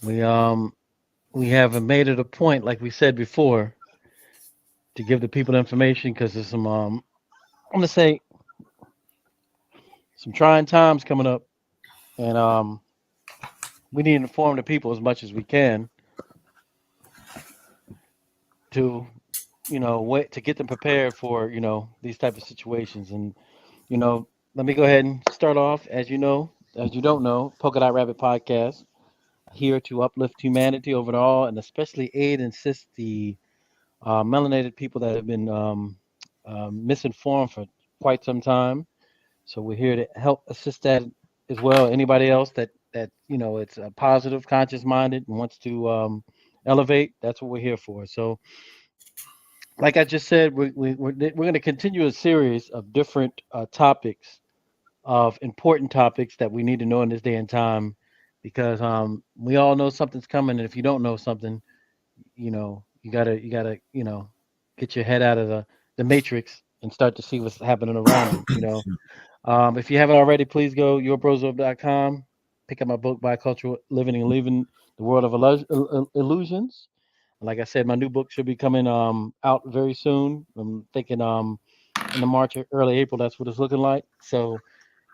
We we have made it a point, like we said before, to give the people information because there's some I'm gonna say some trying times coming up, and we need to inform the people as much as we can to wait to get them prepared for these type of situations. And let me go ahead and start off. As you don't know, Polka Dot Rabbit podcast here to uplift humanity overall, and especially aid and assist the melanated people that have been misinformed for quite some time. So we're here to help assist that as well. Anybody else that it's positive, conscious minded, and wants to elevate, that's what we're here for. So, like I just said, we're going to continue a series of different topics, of important topics that we need to know in this day and time, because we all know something's coming, and if you don't know something, you gotta get your head out of the matrix and start to see what's happening around you. If you haven't already, please go yourbrozo.com, pick up my book, Bicultural Living and Leaving the World of Illusions. Like I said, my new book should be coming out very soon. I'm thinking in the March or early April. That's what it's looking like. So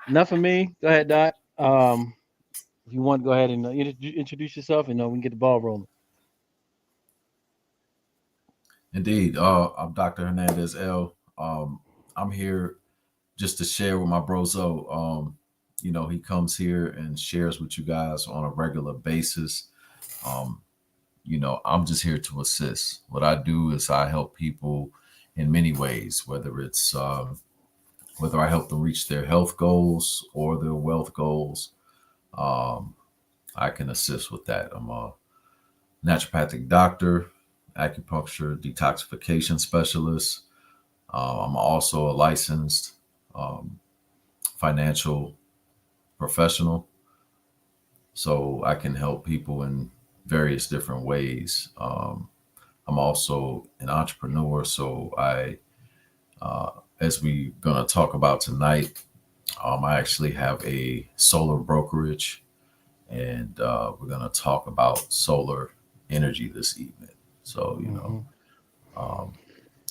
enough of me. Go ahead, Doc. If you want, go ahead and introduce yourself, and we can get the ball rolling. Indeed. I'm Dr. Hernandez L. I'm here just to share with my brozo. He comes here and shares with you guys on a regular basis. Um, I'm just here to assist. What I do is I help people in many ways, whether I help them reach their health goals or their wealth goals. Um, I can assist with that. I'm a naturopathic doctor, acupuncture detoxification specialist. I'm also a licensed um, financial professional, so I can help people in various different ways. I'm also an entrepreneur, so uh, as we're going to talk about tonight, I actually have a solar brokerage, and we're going to talk about solar energy this evening. So, Hmm. um,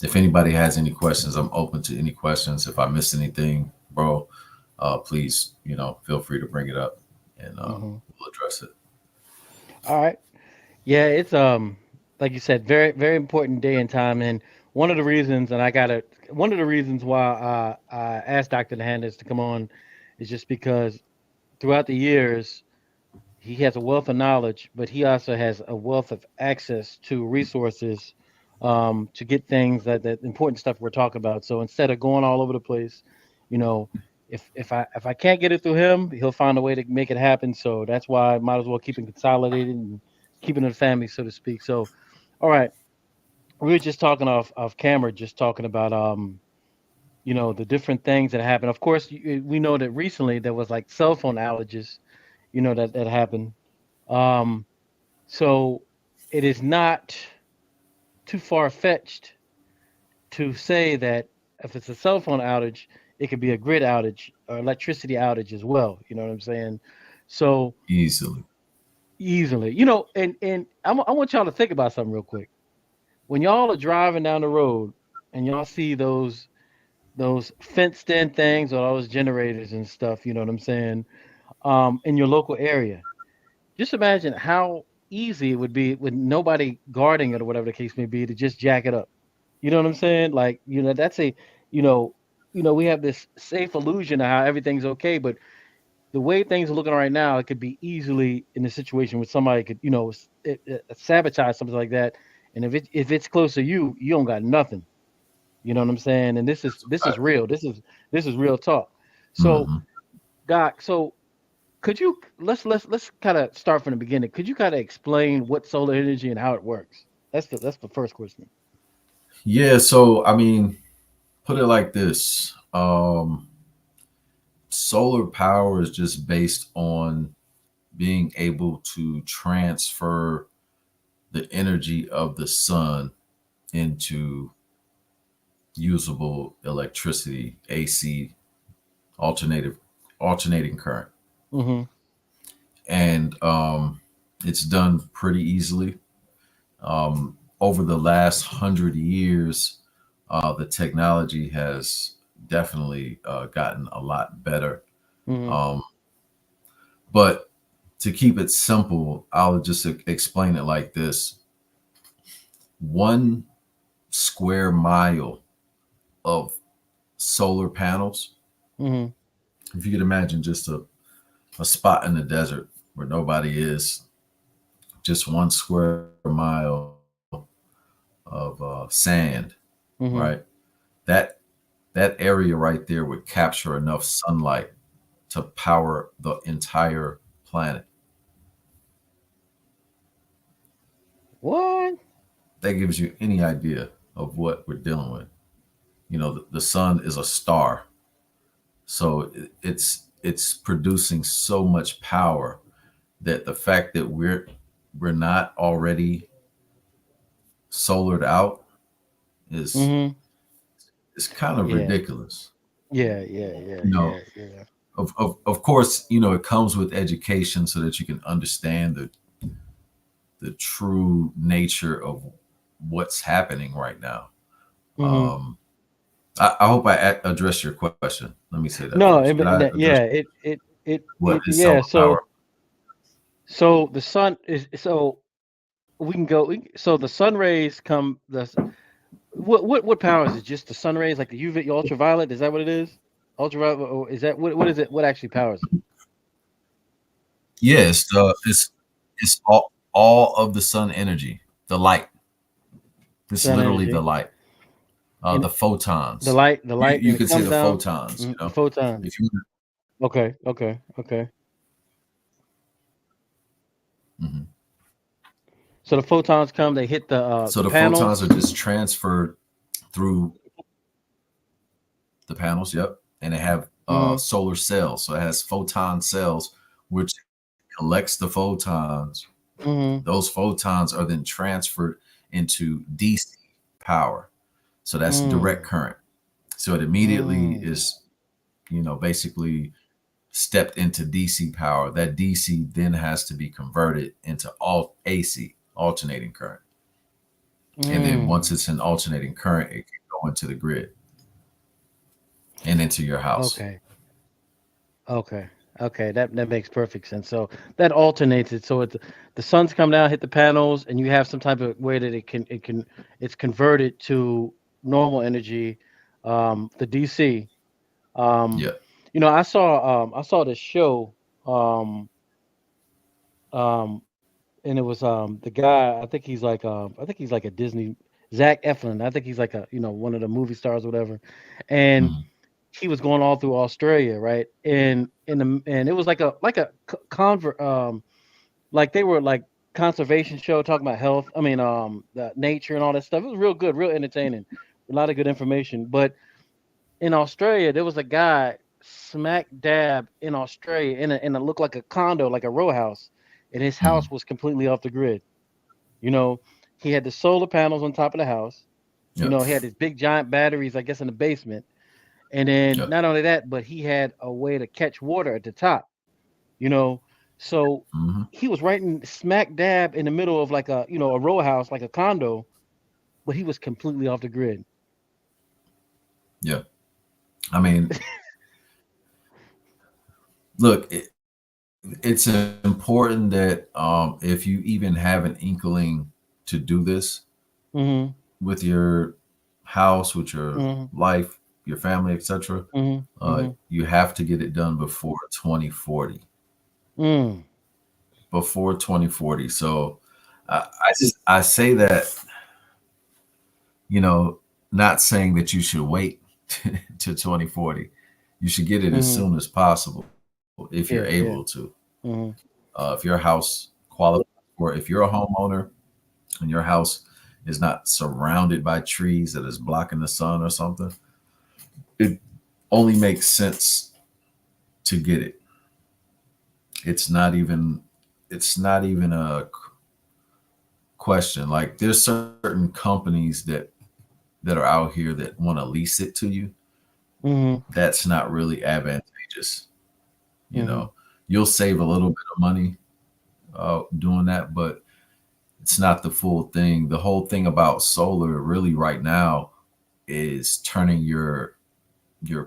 if anybody has any questions, I'm open to any questions. If I missed anything, bro, please, feel free to bring it up, and Hmm. we'll address it. All right. Yeah, it's like you said, very very important day and time. And one of the reasons, and I got to one of the reasons why I asked Dr. Hernandez to come on is just because throughout the years he has a wealth of knowledge, but he also has a wealth of access to resources to get things that important stuff we're talking about. So instead of going all over the place, you know, if I can't get it through him, he'll find a way to make it happen. So that's why I might as well keep it consolidated and keeping it a family, so to speak. So, all right, we were just talking off camera, just talking about the different things that happen. Of course, we know that recently there was like cell phone outages, that happened. Um, so it is not too far fetched to say that if it's a cell phone outage, it could be a grid outage or electricity outage as well. You know what I'm saying? So Easily. easily, and I want y'all to think about something real quick. When y'all are driving down the road and y'all see those fenced in things or those generators and stuff, you know what I'm saying, in your local area, just imagine how easy it would be with nobody guarding it or whatever the case may be to just jack it up. You know what I'm saying? Like, that's you know, we have this safe illusion of how everything's okay, but the way things are looking right now, it could be easily in a situation where somebody could, sabotage something like that. And if it's close to you, you don't got nothing. You know what I'm saying? And this is real. This is real talk. So, Hmm. Doc, so could you let's kind of start from the beginning. Could you kind of explain what solar energy and how it works? That's the first question. Yeah. So, I mean, put it like this: solar power is just based on being able to transfer the energy of the sun into usable electricity, AC, alternative alternating current. Mm-hmm. and it's done pretty easily. Over the last 100 years, the technology has definitely gotten a lot better. Mm-hmm. Um, but to keep it simple, I'll just explain it like this: 1 square mile of solar panels. Mm-hmm. If you could imagine just a spot in the desert where nobody is, just 1 square mile of sand, right? Mm-hmm. That that area right there would capture enough sunlight to power the entire planet. What? That gives you any idea of what we're dealing with. You know, the sun is a star, so it's producing so much power that the fact that we're not already solared out is Mm-hmm. is kind of Yeah. ridiculous. Yeah. Yeah. Yeah. You know, Yeah. Yeah. of course, it comes with education so that you can understand the true nature of what's happening right now. Mm-hmm. Um, I hope I addressed your question. Let me say that No. first. Did I address Yeah. It. what is Yeah. solar power? So the sun is so we can go. So the sun rays come. What power is it? Just the sun rays, like the UV, ultraviolet? Is that what it is? Ultraviolet, or is that what is it? What actually powers it? Yes, it's all of the sun energy, the light. It's Sun literally the energy light, and the photons. the You light, you and it could say comes the down. photons. The photons. If you Okay. Okay. Okay. mhm. So the photons come. They hit So the the photons panels. are just transferred through the panels. Yep, and they have Mm-hmm. solar cells. So it has photon cells, which collects the photons. Mm-hmm. Those photons are then transferred into DC power. So that's direct Mm. current. So it immediately Mm. is, basically stepped into DC power. That DC then has to be converted into all AC, alternating current. And then once Mm. it's in alternating current, it can go into the grid and into your house. Okay. Okay. Okay. That makes perfect sense. So that alternates it. So the sun's come down, hit the panels, and you have some type of way that it's converted to normal energy, the DC. Um, Yeah. I saw this show, um, um, and it was the guy. I think he's like a Disney Zach Eflin. I think he's like a one of the movie stars or whatever, and Mhm. he was going all through Australia, right? And it was like a convert like they were like conservation show talking about health. I mean, the nature and all that stuff. It was real good, real entertaining, a lot of good information. But in Australia, there was a guy smack dab in Australia in a looked like a condo, like a row house, and his Mhm. house was completely off the grid. You know, he had the solar panels on top of the house. Yep. He had these big giant batteries, I guess, in the basement. And then Yep. not only that, but he had a way to catch water at the top, you know. So Hmm. he was right in smack dab in the middle of like a row house, like a condo, but he was completely off the grid. Yeah. I mean, look, it's important that if you even have an inkling to do this Mhm. with your house, with your Mhm. life, your family, etc., Mhm. Mhm. you have to get it done before 2040. Mm. Before 2040. So I say that, you know, not saying that you should wait to 2040. You should get it as Mhm. soon as possible if you're Yeah, able yeah. to. Mhm. If your house qualifies, or if you're a homeowner and your house is not surrounded by trees that is blocking the sun or something, it only makes sense to get it. It's not even a question. Like there's certain companies that are out here that want to lease it to you. Mhm. That's not really advantageous. You Mhm. know, You'll save a little bit of money doing that, but it's not the full thing. The whole thing about solar really right now is turning your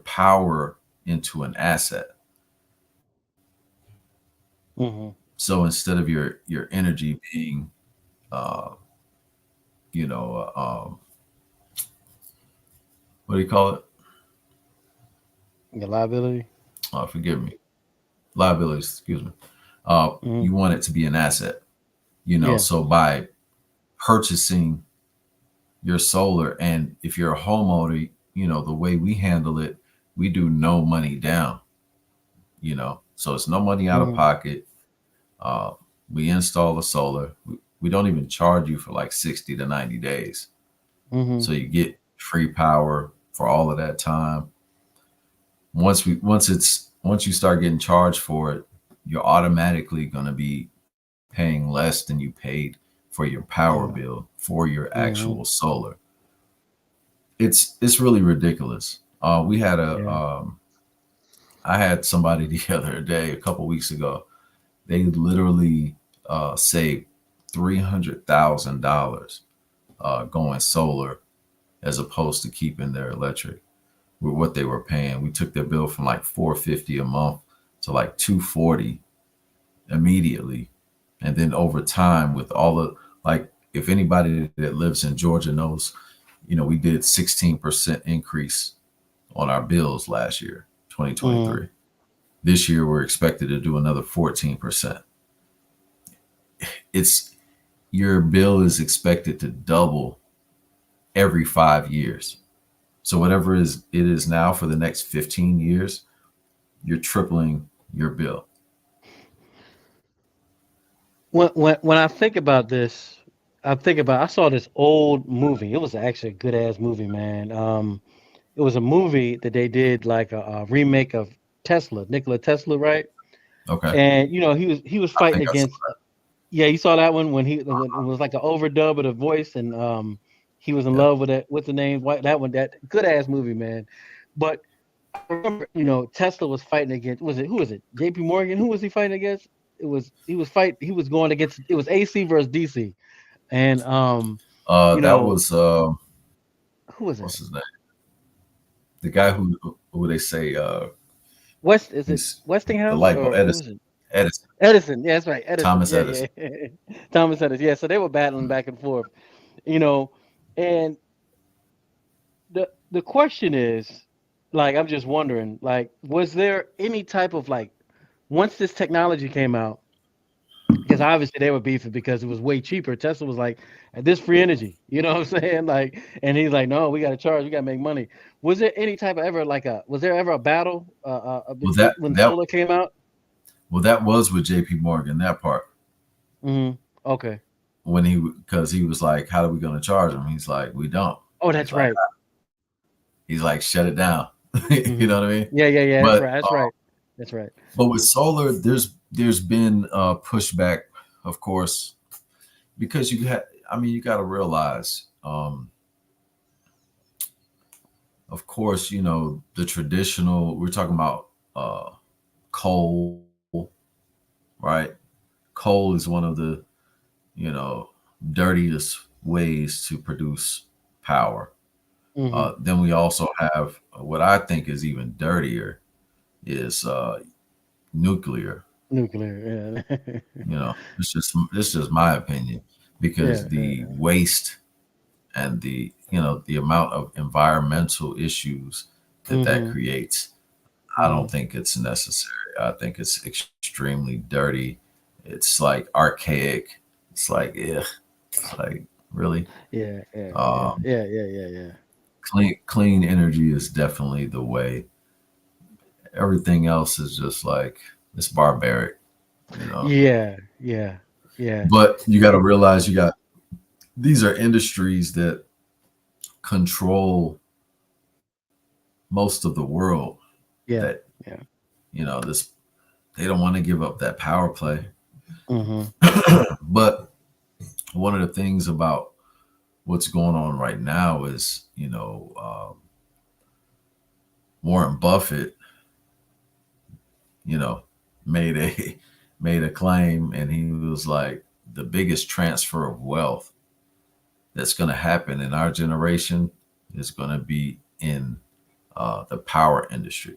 power into an asset. Hmm. So instead of your energy being, uh, you know, what do you call it? Your liability. Forgive me, liabilities. Excuse me. Hmm. You want it to be an asset. Yeah. So by purchasing your solar, and if you're a homeowner, the way we handle it, we do no money down. So it's no money out of Hmm. pocket. Uh, we install the solar. We don't even charge you for like 60 to 90 days. Hmm. So you get free power for all of that time. Once you start getting charged for it, you're automatically going to be paying less than you paid for your power Yeah. bill for your Hmm. actual solar. It's really ridiculous. We had a Yeah. I had somebody the other day, a couple weeks ago. They literally saved $300,000 going solar as opposed to keeping their electric with what they were paying. We took their bill from like 450 a month to like 240 immediately, and then over time with all the, like, if anybody that lives in Georgia knows, we did 16% increase on our bills last year, Hmm. 2023. This year we're expected to do another 14%. It's Your bill is expected to double every 5 years. So whatever it is now for the next 15 years, you're tripling your bill. When I think about this, I saw this old movie. It was actually a good ass movie, man. It was a movie that they did like a remake of Tesla, Nikola Tesla, right? Okay. And he was I fighting think I saw against. Yeah, you saw that one when it was like an overdub of the voice, and he was in that. love with it. What's the name? What that one? That good ass movie, man. But I remember, Tesla was fighting against. Was it who was it? J.P. Morgan. Who was he fighting against? He was going against. It was AC versus DC, and That was who was what's that? his name? The guy who they say West is it he's the Westinghouse light bulb, or who is it? Edison, Edison. Yeah, that's right. Edison. Thomas Yeah, yeah. Edison. Thomas Edison. Yeah, so they were battling back and forth, you know, and the question is, like, I'm just wondering, like, was there any type of like, once this technology came out, because obviously they were beefing because it was way cheaper. Tesla was like, this free energy, you know what I'm saying? Like, and he's like, no, we got to charge, we got to make money. Was there any type of ever like was there ever a battle Well, when solar came out? that was with J.P. Morgan, that part, Hmm. Okay. when because he was like, "How are we going to charge him?" He's like, "We don't." Oh, He's that's like, right. "Shut it down." You Hmm. know what I mean? Yeah, yeah, yeah. That's But right. That's right. That's right. with solar, there's been pushback, of course, because you got to realize, of course, the traditional. We're talking about coal, right? Coal is one of the you know dirtiest ways to produce power. Hmm. Then we also have what I think is even dirtier is nuclear. Nuclear. Yeah. It's just my opinion, because Yeah. the Yeah. waste and the amount of environmental issues that Hmm. creates, I Hmm. don't think it's necessary. I think it's extremely dirty. It's like archaic. It's like, yeah. It's like, really. Yeah. Yeah. Yeah. Um, Yeah. Yeah. Yeah. Yeah. clean energy is definitely the way. Everything else is just like, it's barbaric, you know. Yeah. Yeah. Yeah. But you got to realize, these are industries that control most of the world. That Yeah. Yeah. this They don't want to give up that power play. Hmm. But one of the things about what's going on right now is, Warren Buffett, you know, made a made a claim, and he was like, the biggest transfer of wealth that's going to happen in our generation is going to be in the power industry,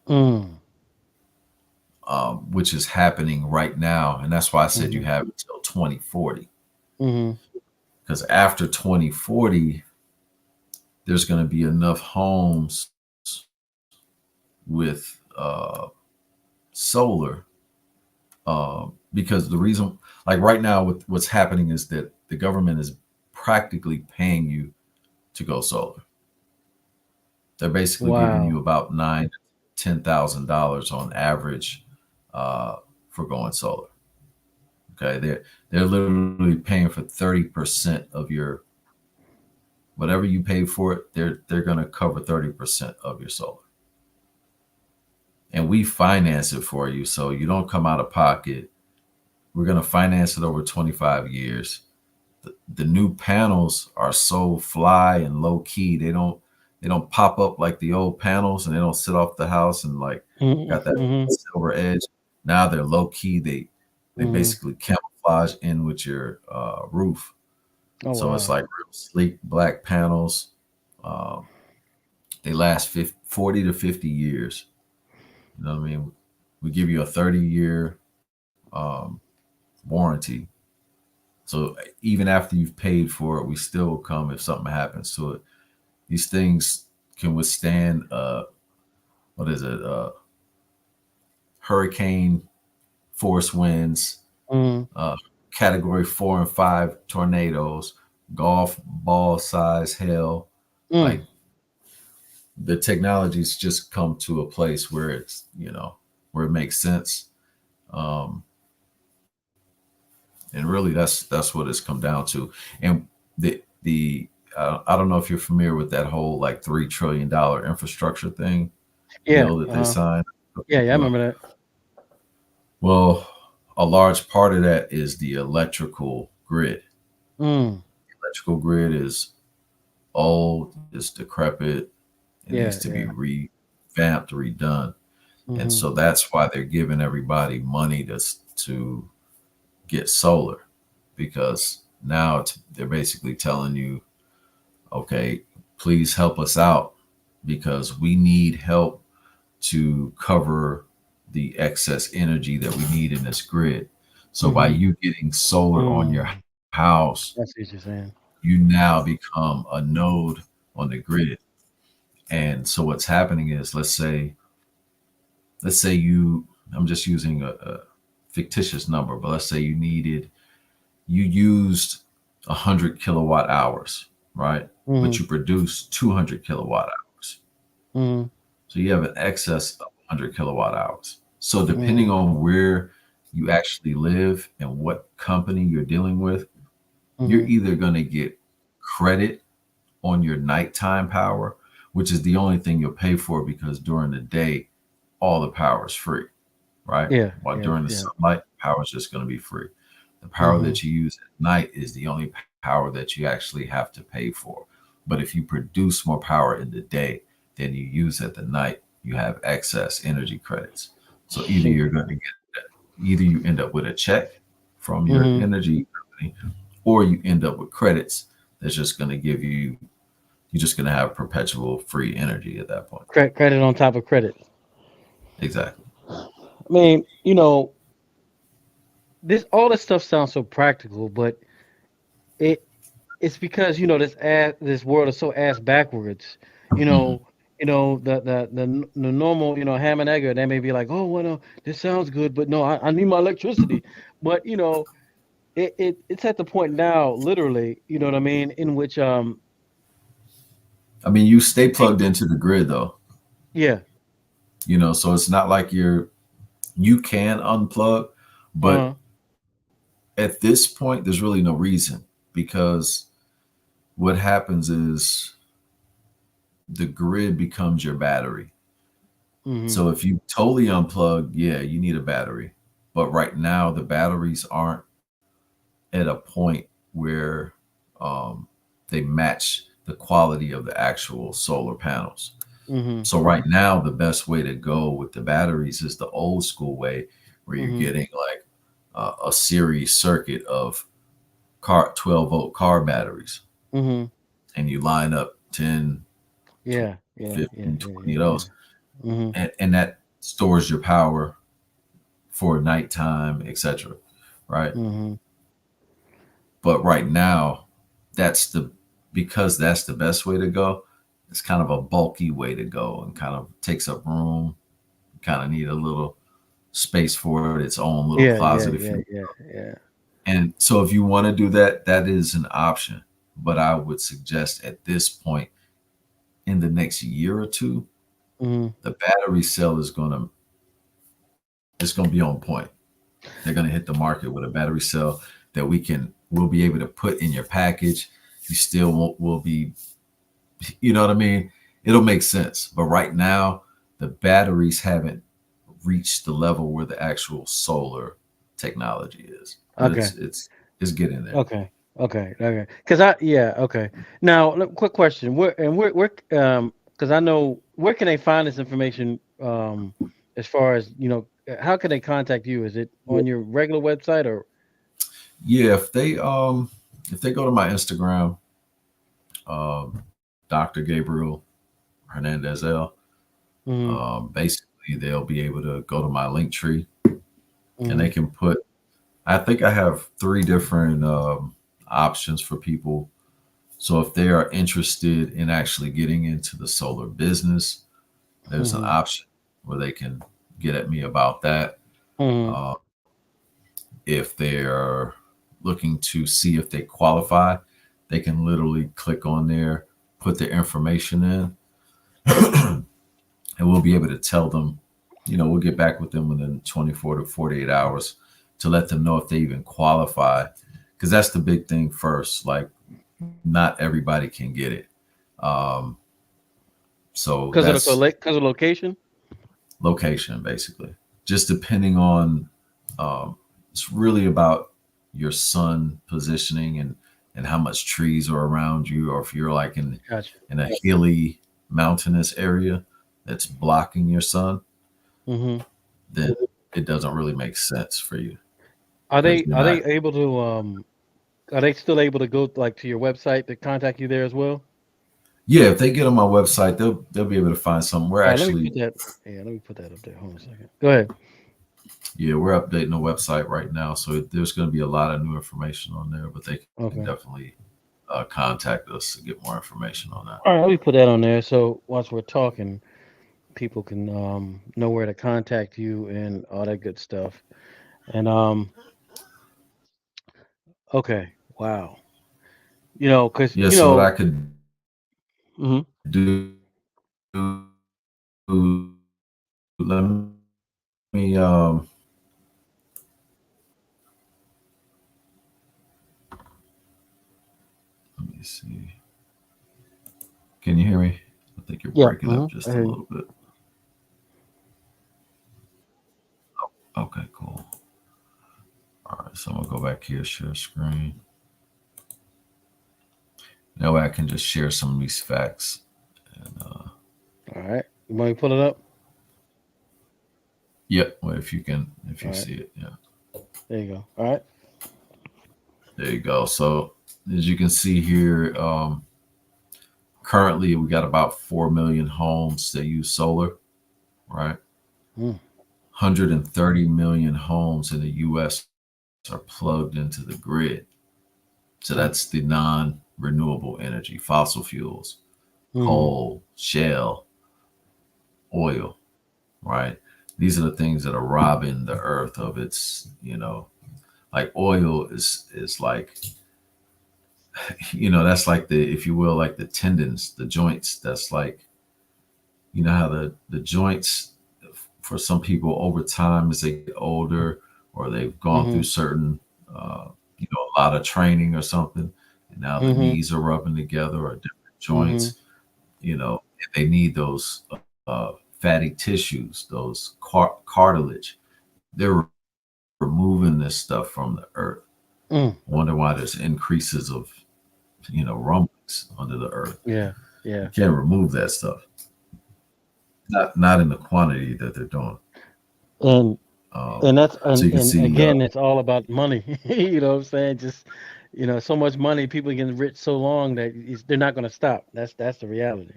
Mm. which is happening right now. And that's why I said you Mhm. have until 2040. Mhm. Because after 2040, there's going to be enough homes with solar. Because the reason, like right now, what's happening is that the government is practically paying you to go solar. They're basically giving you Wow. about $9,000 to $10,000 on average uh, for going solar. Okay, they're literally paying for 30% of your whatever you paid for it. They're going to cover 30% of your solar, and we finance it for you, so you don't come out of pocket. We're going to finance it over 25 years. The new panels are so fly and low key. They don't pop up like the old panels, and they don't sit off the house and like Mhm. got that Mhm. silver edge. Now they're low key. They Mhm. basically camouflage in with your roof, Oh so it's wow. like real sleek black panels. Um, they last 40 to 50 years. You know what I mean? We give you a 30-year warranty. So even after you've paid for it, we still come if something happens to it. These things can withstand what is it? Hurricane force winds, Mhm. uh, category 4 and 5 tornadoes, golf ball size hail. Mm. Like the technology's just come to a place where it's where it makes sense. Um, and really, that's what it's come down to. And the I don't know if you're familiar with that whole like $3 trillion infrastructure thing Yeah. bill that they signed. Yeah. Yeah. I Well, remember that. well, a large part of that is the electrical grid. Mm. Electrical grid is old, it's decrepit, it needs Yeah. to be Yeah. revamped, redone. And Mhm. so that's why they're giving everybody money to get solar, because now they're basically telling you, okay, please help us out because we need help to cover the excess energy that we need in this grid. So by Mhm. you getting solar on your Mm. house, That's what you're saying. you now become a node on the grid. And so what's happening is, let's say you, I'm just using a fictitious number, but let's say you used 100 kilowatt hours, right? But Mhm. you produce 200 kilowatt hours. Mhm. So you have an excess of 100 kilowatt hours. So depending Mhm. on where you actually live and what company you're dealing with, you're Mhm. either going to get credit on your nighttime power, which is the only thing you'll pay for because during the day, all the power is free, right? Yeah. While Yeah. during the Yeah. sunlight, power is just going to be free. The power Mhm. that you use at night is the only power that you actually have to pay for. But if you produce more power in the day than you use at the night, you have excess energy credits. So Shoot. either you end up with a check from your Mhm. energy company, or you end up with credits that's just going to give you, you're just going to have perpetual free energy at that point. Credit on top of credit. Exactly. I mean, this all this stuff sounds so practical, but it it's because this world is so ass backwards. You Mhm. know, the normal ham and egger. They may be like, oh well, no, this sounds good, but no, I need my electricity. But it's at the point now, literally, you know what I mean, in which I mean, you stay pe- plugged into the grid though, yeah, so it's not like you can unplug, but uh at this point, there's really no reason, because what happens is the grid becomes your battery. hmm So if you totally unplug, yeah, you need a battery. But right now, the batteries aren't at a point where um, they match the quality of the actual solar panels. hmm So right now, the best way to go with the batteries is the old school way, where you're Mhm. getting like a series circuit of car 12-volt car batteries, Mhm. and you line up 10, Yeah. Yeah. Yeah. 15, Yeah. 20 Yeah. of Yeah. those, Mhm. and that stores your power for nighttime, etc. Right? Mhm. But right now, that's the because that's the best way to go. It's kind of a bulky way to go and kind of takes up room. You kind of need a little space for it, its own little Yeah. closet, Yeah. if Yeah. you. Yeah. Yeah. And so, if you want to do that, that is an option. But I would suggest at this point, in the next year or two, Mhm. the battery cell is gonna be on point. They're gonna hit the market with a battery cell that we'll be able to put in your package. You still won't will be, you know what I mean? It'll make sense. But right now, the batteries haven't reached the level where the actual solar technology is. But Okay. it's getting there. Okay. Okay. Okay. Because yeah. Okay. Now, quick question. Because I know where can they find this information? As far as how can they contact you? Is it on your regular website or? Yeah, if they go to my Instagram, Dr. Gabriel Hernandez L, Mhm. basically they'll be able to go to my link tree, and they Mhm. can put. I think I have three different options for people. So if they are interested in actually getting into the solar business, there's an Mhm. option where they can get at me about that. Mhm. Uh, if they're looking to see if they qualify, they can literally click on there, put their information in, and we'll be able to tell them, we'll get back with them within 24 to 48 hours to let them know if they even qualify. Because that's the big thing first. Like, not everybody can get it. Um, so that's Because of location. location, basically. Just depending on, it's really about your sun positioning and how much trees are around you, or if you're like Gotcha. in a hilly mountainous area that's blocking your sun, Mhm. then it doesn't really make sense for you Are because they you're are not. they able to are they still able to go like to your website to contact you there as well? Yeah, if they get on my website, they'll be able to find something. We're Let me actually put that. Yeah, let me put that up there. Hold on a second. Go ahead. Yeah, we're updating the website right now, so there's going to be a lot of new information on there. But they can Okay. definitely contact us to get more information on that. All right, let me put that on there. So once we're talking, people can know where to contact you and all that good stuff. And okay, wow. Because Yeah, so what I could mhm. do, let me let me see. Can you hear me? I think you're Yeah. breaking up I just a hear you. little bit. Okay, cool. All right, so I'm gonna go back here, share screen. That way I can just share some of these facts. And All right. You want me to pull it up? yeah, well, if All you right. see it, yeah. There you go. All right. There you go. So as you can see here, currently we got about 4 million homes that use solar, right? Mm. 130 million homes in the US are plugged into the grid. So that's Mm. the non renewable energy, fossil fuels, Mhm. coal, shale, oil, right? These are the things that are robbing the earth of its, like oil is like, that's like the, if you will, like the tendons, the joints. That's like, how the joints for some people over time as they get older or they've gone through Mhm. certain a lot of training or something, and now the Mhm. knees are rubbing together or different Mhm. joints, and they need those fatty tissues, those cartilage. They're removing this stuff from the earth. Mm. Wonder why there's increases of rumblings under the earth. Yeah. You Yeah. can't remove that stuff, not in the quantity that they're doing. And And that's So you can and see, again, it's all about money. You know what I'm saying? Just so much money, people getting rich so long that they're not going to stop. That's the reality.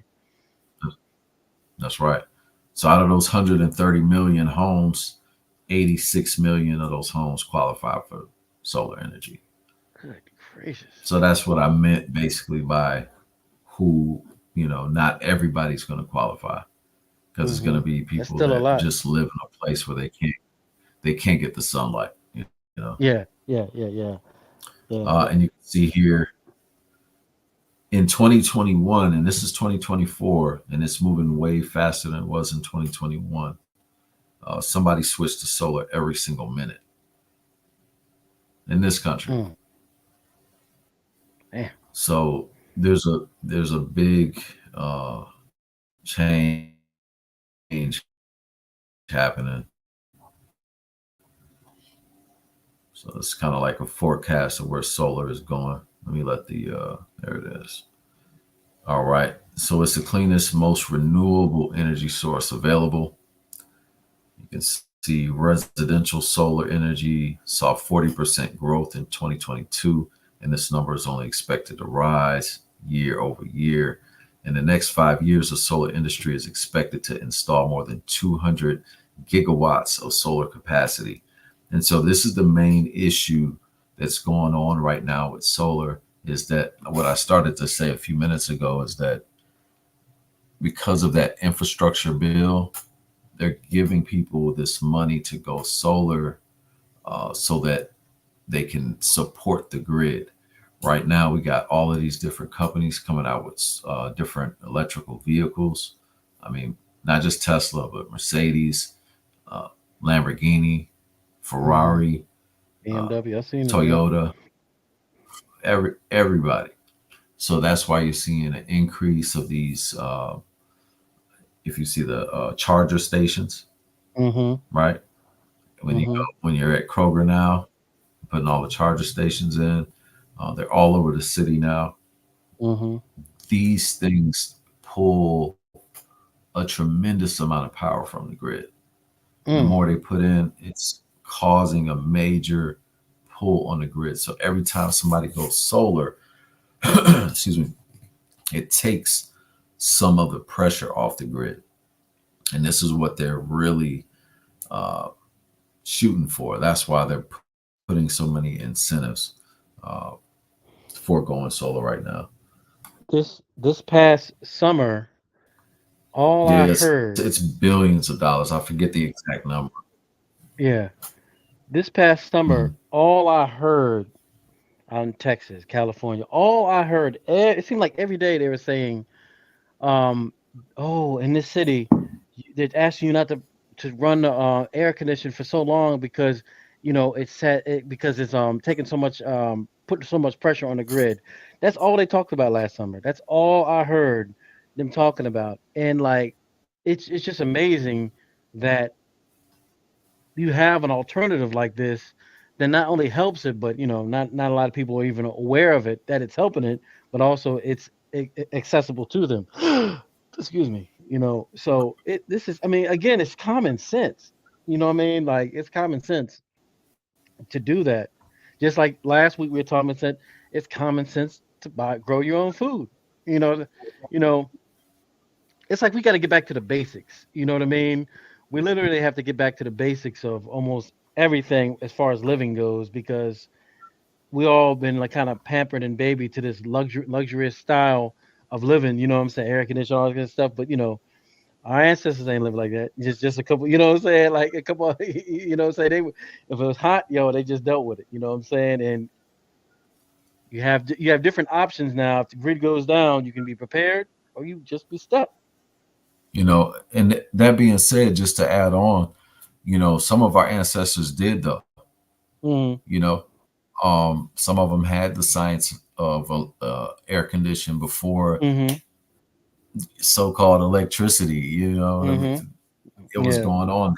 that's right. So out of those 130 million homes, 86 million of those homes qualify for solar energy. Good gracious. So that's what I meant basically by who, not everybody's going to qualify, because it's going to be That's people still a that lot. just live in a place where they can't get the sunlight, you know. Yeah, yeah, yeah, yeah, yeah. And you can see here in 2021, and this is 2024, and it's moving way faster than it was in 2021. Somebody switched to solar every single minute in this country. Mm, man. So there's a big change happening. So it's kind of like a forecast of where solar is going. Let me let there it is. All right. So it's the cleanest, most renewable energy source available. You can see residential solar energy saw 40% growth in 2022, and this number is only expected to rise year over year. In the next 5 years, the solar industry is expected to install more than 200 gigawatts of solar capacity. And so, this is the main issue that's going on right now with solar. Is that what I started to say a few minutes ago? Is that because of that infrastructure bill, they're giving people this money to go solar so that they can support the grid. Right now, we got all of these different companies coming out with different electrical vehicles. I mean, not just Tesla, but Mercedes, uh, Lamborghini, Mm-hmm. Ferrari, uh, BMW. I've seen them. Yep. Toyota, everybody. So that's why you're seeing an increase of these. If you see the charger stations, Mm-hmm. right? Mm-hmm. When you're at Kroger now, putting all the charger stations in, they're all over the city now. Mm-hmm. These things pull a tremendous amount of power from the grid. And the Mm. more they put in, it's causing a major pull on the grid. So every time somebody goes solar, excuse me, it takes some of the pressure off the grid. And this is what they're really uh, shooting for. That's why they're putting so many incentives uh, for going solar right now. This past summer, all Yeah, I it's heard, billions of dollars. I forget the exact number. yeah, this past Mhm. summer, all I heard out in Texas, California, all I heard, it seemed like every day they were saying, um, "Oh, in this city, they're asking you not to run the air conditioner for so long because it's set because it's taking so much putting so much pressure on the grid." That's all they talked about last summer. That's all I heard them talking about, and like it's just amazing that you have an alternative like this that not only helps it, but not a lot of people are even aware of it that it's helping it, but also it's accessible to them. Excuse me. So this is, I mean, again, it's common sense. You know what I mean? Like it's common sense to do that. Just like last week we were talking about, it's common sense to grow your own food. You know, you know, it's like we got to get back to the basics. You know what I mean? We literally have to get back to the basics of almost everything as far as living goes because we all been like kind of pampered and baby to this luxurious style of living. You know what I'm saying? Air conditioning, all that kind of stuff. But our ancestors ain't living like that. Just a couple. You know what I'm saying? Like a couple. You know what I'm saying? If it was hot, they just dealt with it. You know what I'm saying? And you have different options now. If the grid goes down, you can be prepared or you just be stuck. And that being said, just to add on, some of our ancestors did though. Mm-hmm. You know, some of them had the science of air conditioning before Mm-hmm. so-called electricity. Mm-hmm. It was Yeah. going on.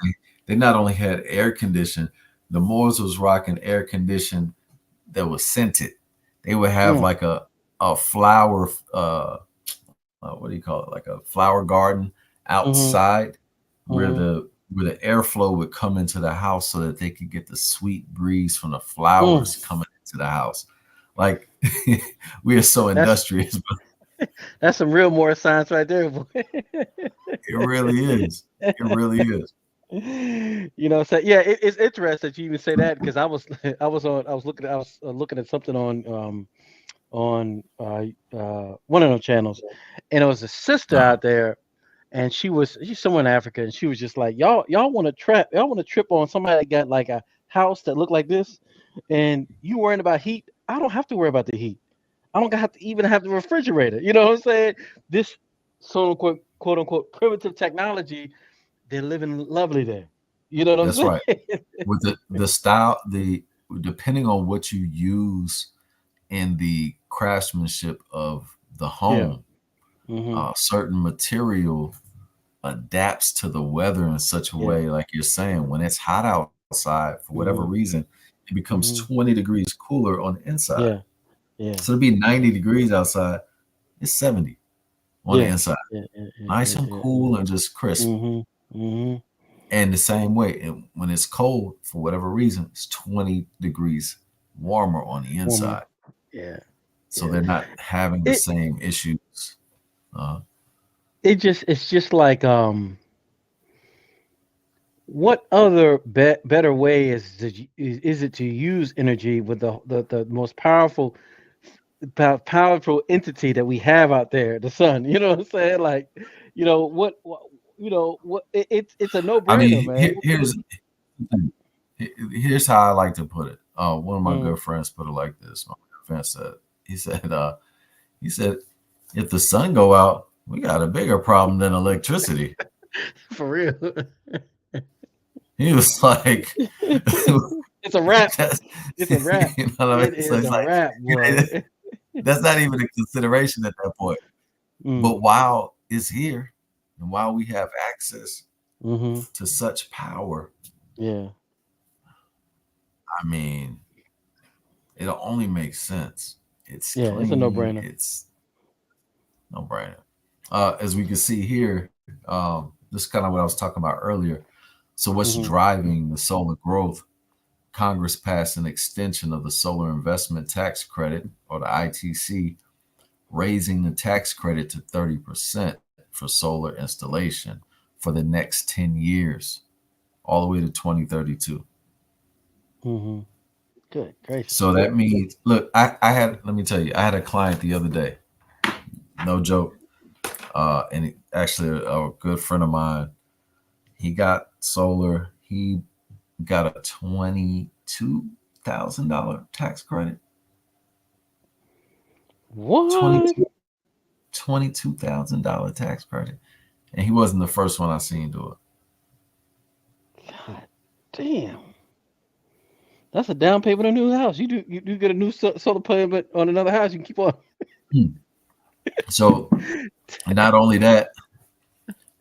They not only had air condition, the Moors was rocking air condition that was scented. They would have Mm. like a flower, what do you call it? Like a flower garden Mhm. outside where Mhm. the where the airflow would come into the house so that they could get the sweet breeze from the Mm, flowers coming into the house. Like we are so that's industrious, but that's some real more science right there, boy. it really is. It really is. So yeah, it's interesting that you even say that because I was looking at something on one of those channels, and it was a sister Uh-huh. out there, and she's somewhere in Africa, and she was just like, y'all want to trip on somebody that got like a house that looked like this, and you worrying about heat. I don't have to worry about the heat. I don't have to even have the refrigerator. You know what I'm saying? This quote unquote primitive technology, they're living lovely there. You know what I'm That's right. saying? With the style, the depending on what you use in the craftsmanship of the Yeah. home, Mhm. certain material adapts to the weather in such a Yeah. way, like you're saying, when it's hot outside for whatever Mhm. reason, it becomes Mhm. 20 degrees cooler on the inside. Yeah. Yeah. So it'd be 90 degrees outside, it's 70 on the Yeah. inside. Yeah. Yeah. Yeah. Nice Yeah. and Yeah. cool and just crisp. Mhm. Mhm. And the same way, when it's cold, for whatever reason, it's 20 degrees warmer on the Warmer. inside. Yeah. So Yeah. they're not having the It same issues. Uh, it's just like what other better way is it to use energy with the most powerful entity that we have out there, the sun. You know what I'm saying? Like, what it's a no I brainer, mean, man. here's how I like to put it. One of my Mm, good friends put it like this. My good friend said, he said, he said, if the sun go out, we got a bigger problem than electricity. for real. He was like, It's a wrap. that's, It's a wrap. you know what I It mean? So is it's a like, wrap, you know, boy. that's not even a consideration at that point. Mm, But while it's here, and while we have access mm-hmm. to such power, Yeah. I mean, it'll only make sense. It's Yeah, it's a no clean. brainer. It's no brainer. As we can see here, this is kind of what I was talking about earlier. So, what's Mm-hmm. driving the solar growth? Congress passed an extension of the solar investment tax credit, or the ITC, raising the tax credit to 30% for solar installation for the next 10 years, all the way to 2032. Mm-hmm. Good gracious. So that means, look, let me tell you, I had a client the other day, no joke, actually a good friend of mine, he got solar. He got a $22,000 tax credit. What? 22 $22,000 tax credit, and he wasn't the first one I seen do it. God damn. That's a down payment on a new house. You do get a new solar payment on another house. You can keep on. Hmm. So not only that,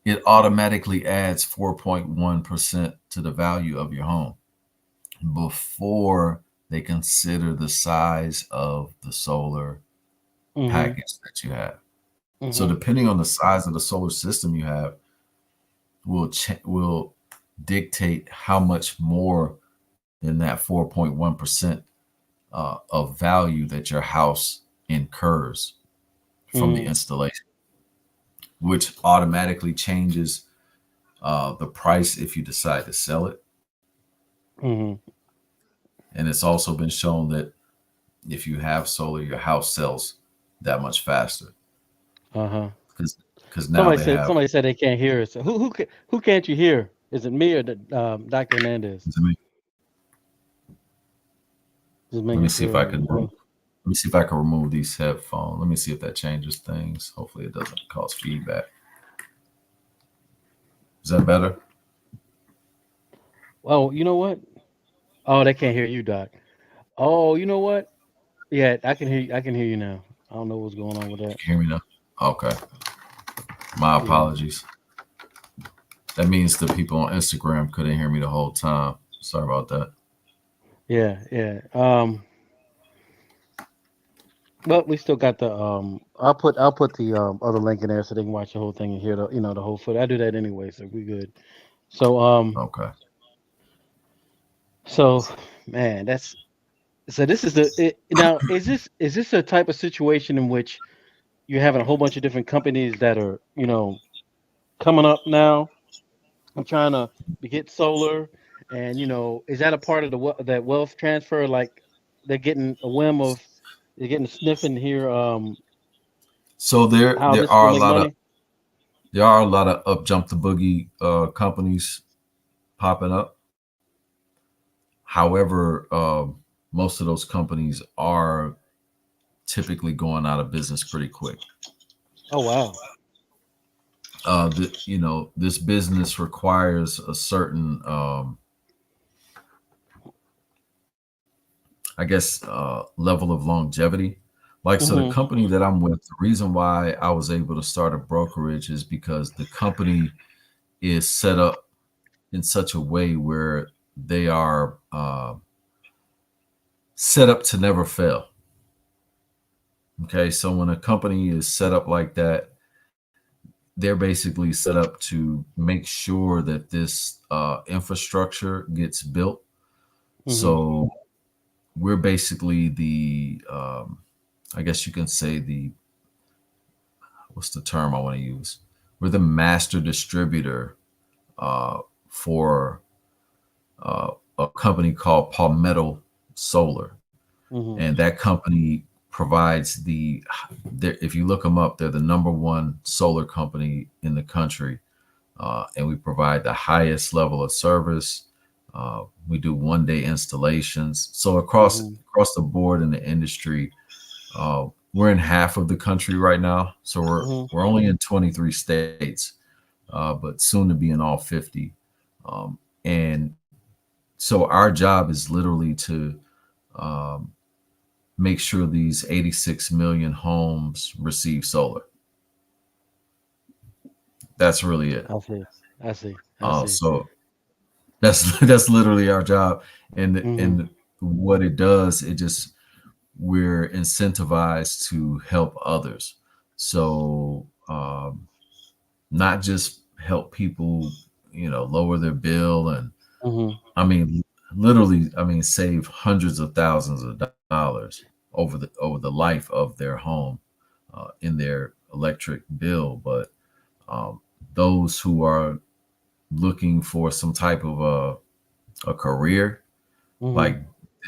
it automatically adds 4.1% to the value of your home before they consider the size of the solar Mm-hmm. package that you have. So Mm-hmm. depending on the size of the solar system you have, will dictate how much more than that 4.1% of value that your house incurs from the Mm-hmm. installation, which automatically changes the price if you decide to sell it. Mm-hmm. And it's also been shown that if you have solar, your house sells that much faster Uh-huh. because now they have. Somebody said they can't hear us. Who can't you hear? Is it me or Dr. Hernandez? Let me Just let making me see if I sure. can. Let me see if I can remove these headphones. Let me see if that changes things. Hopefully, it doesn't cause feedback. Is that better? Oh, you know what? Oh, they can't hear you, Doc. Oh, you know what? Yeah, I can hear you. I can hear you now. I don't know what's going on with You that. can hear me now? Okay. My Yeah. apologies. That means the people on Instagram couldn't hear me the whole time. Sorry about that. Yeah. Yeah. But we still got the I'll put the other link in there so they can watch the whole thing and hear the whole foot. I do that anyway, so we good. So Okay. so man, that's so this is now is this a type of situation in which you're having a whole bunch of different companies that are, coming up now and trying to get solar, and is that a part of that wealth transfer? Like they're getting a whim of, they're getting a sniff and hear So there how there this will are a make lot of money. there are a lot of up jump the boogie companies popping up. However, most of those companies are typically going out of business pretty quick. Oh wow. This business requires a certain, I guess, level of longevity. Like, so the Mhm. company that I'm with, the reason why I was able to start a brokerage is because the company is set up in such a way where they are set up to never fail. Okay, so when a company is set up like that, they're basically set up to make sure that this infrastructure gets built. Mhm. So we're basically the, I guess you can say the, what's the term I want to use? We're the master distributor uh, for a company called Palmetto Solar, Mhm. and that company provides if you look them up, they're the number one solar company in the country, and we provide the highest level of service. We do 1 day installations. So Mhm. across the board in the industry, we're in half of the country right now. So Mhm. we're only in 23 states, but soon to be in all 50. And so our job is literally to um, make sure these 86 million homes receive solar. That's really it. I see. I see. I see. So that's literally our job, Mhm. and what it does, it just we're incentivized to help others. So not just help people, lower their bill, and Mhm. I mean, literally, I mean, save hundreds of thousands of dollars over the life of their home in their electric bill. But um, those who are looking for some type of a career Mhm. like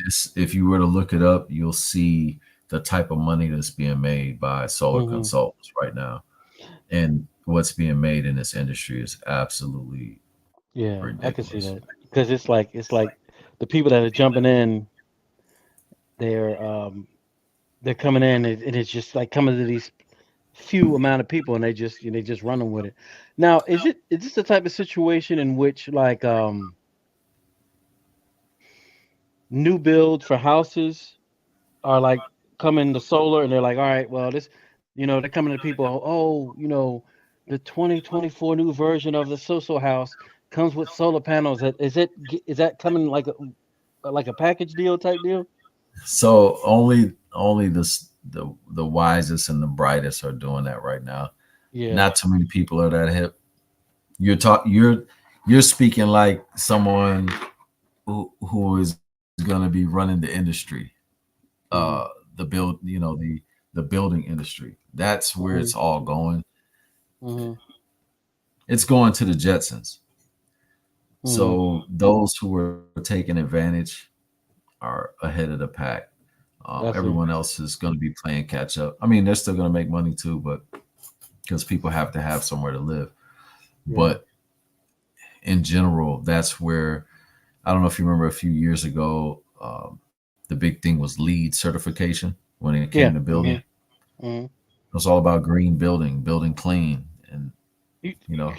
this, if you were to look it up, you'll see the type of money that's being made by solar Mhm. consultants right now. And what's being made in this industry is absolutely Yeah, I can see ridiculous. that because it's like the people that are jumping in, they're they're coming in, and it's just like coming to these few amount of people, and they just running with it. Now, is this the type of situation in which like new builds for houses are like coming to solar, and they're like, all right, well this, they're coming to people, oh, the 2024 new version of the social house comes with solar panels. Is that coming like a package deal type deal? So only the wisest and the brightest are doing that right now. Yeah. Not too many people are that hip. You're speaking like someone who is going to be running the industry, Mhm. the build, the building industry. That's where it's Mhm. all going. Mhm. It's going to the Jetsons. Mhm. So those who are taking advantage are ahead of the pack. I see. Everyone else is going to be playing catch up. I mean, they're still going to make money too, but because people have to have somewhere to live. Yeah. But in general, that's where I don't know if you remember a few years ago, the big thing was LEED certification when it came to Yeah. building. Mhm. Mhm. It was all about green building, building clean, and You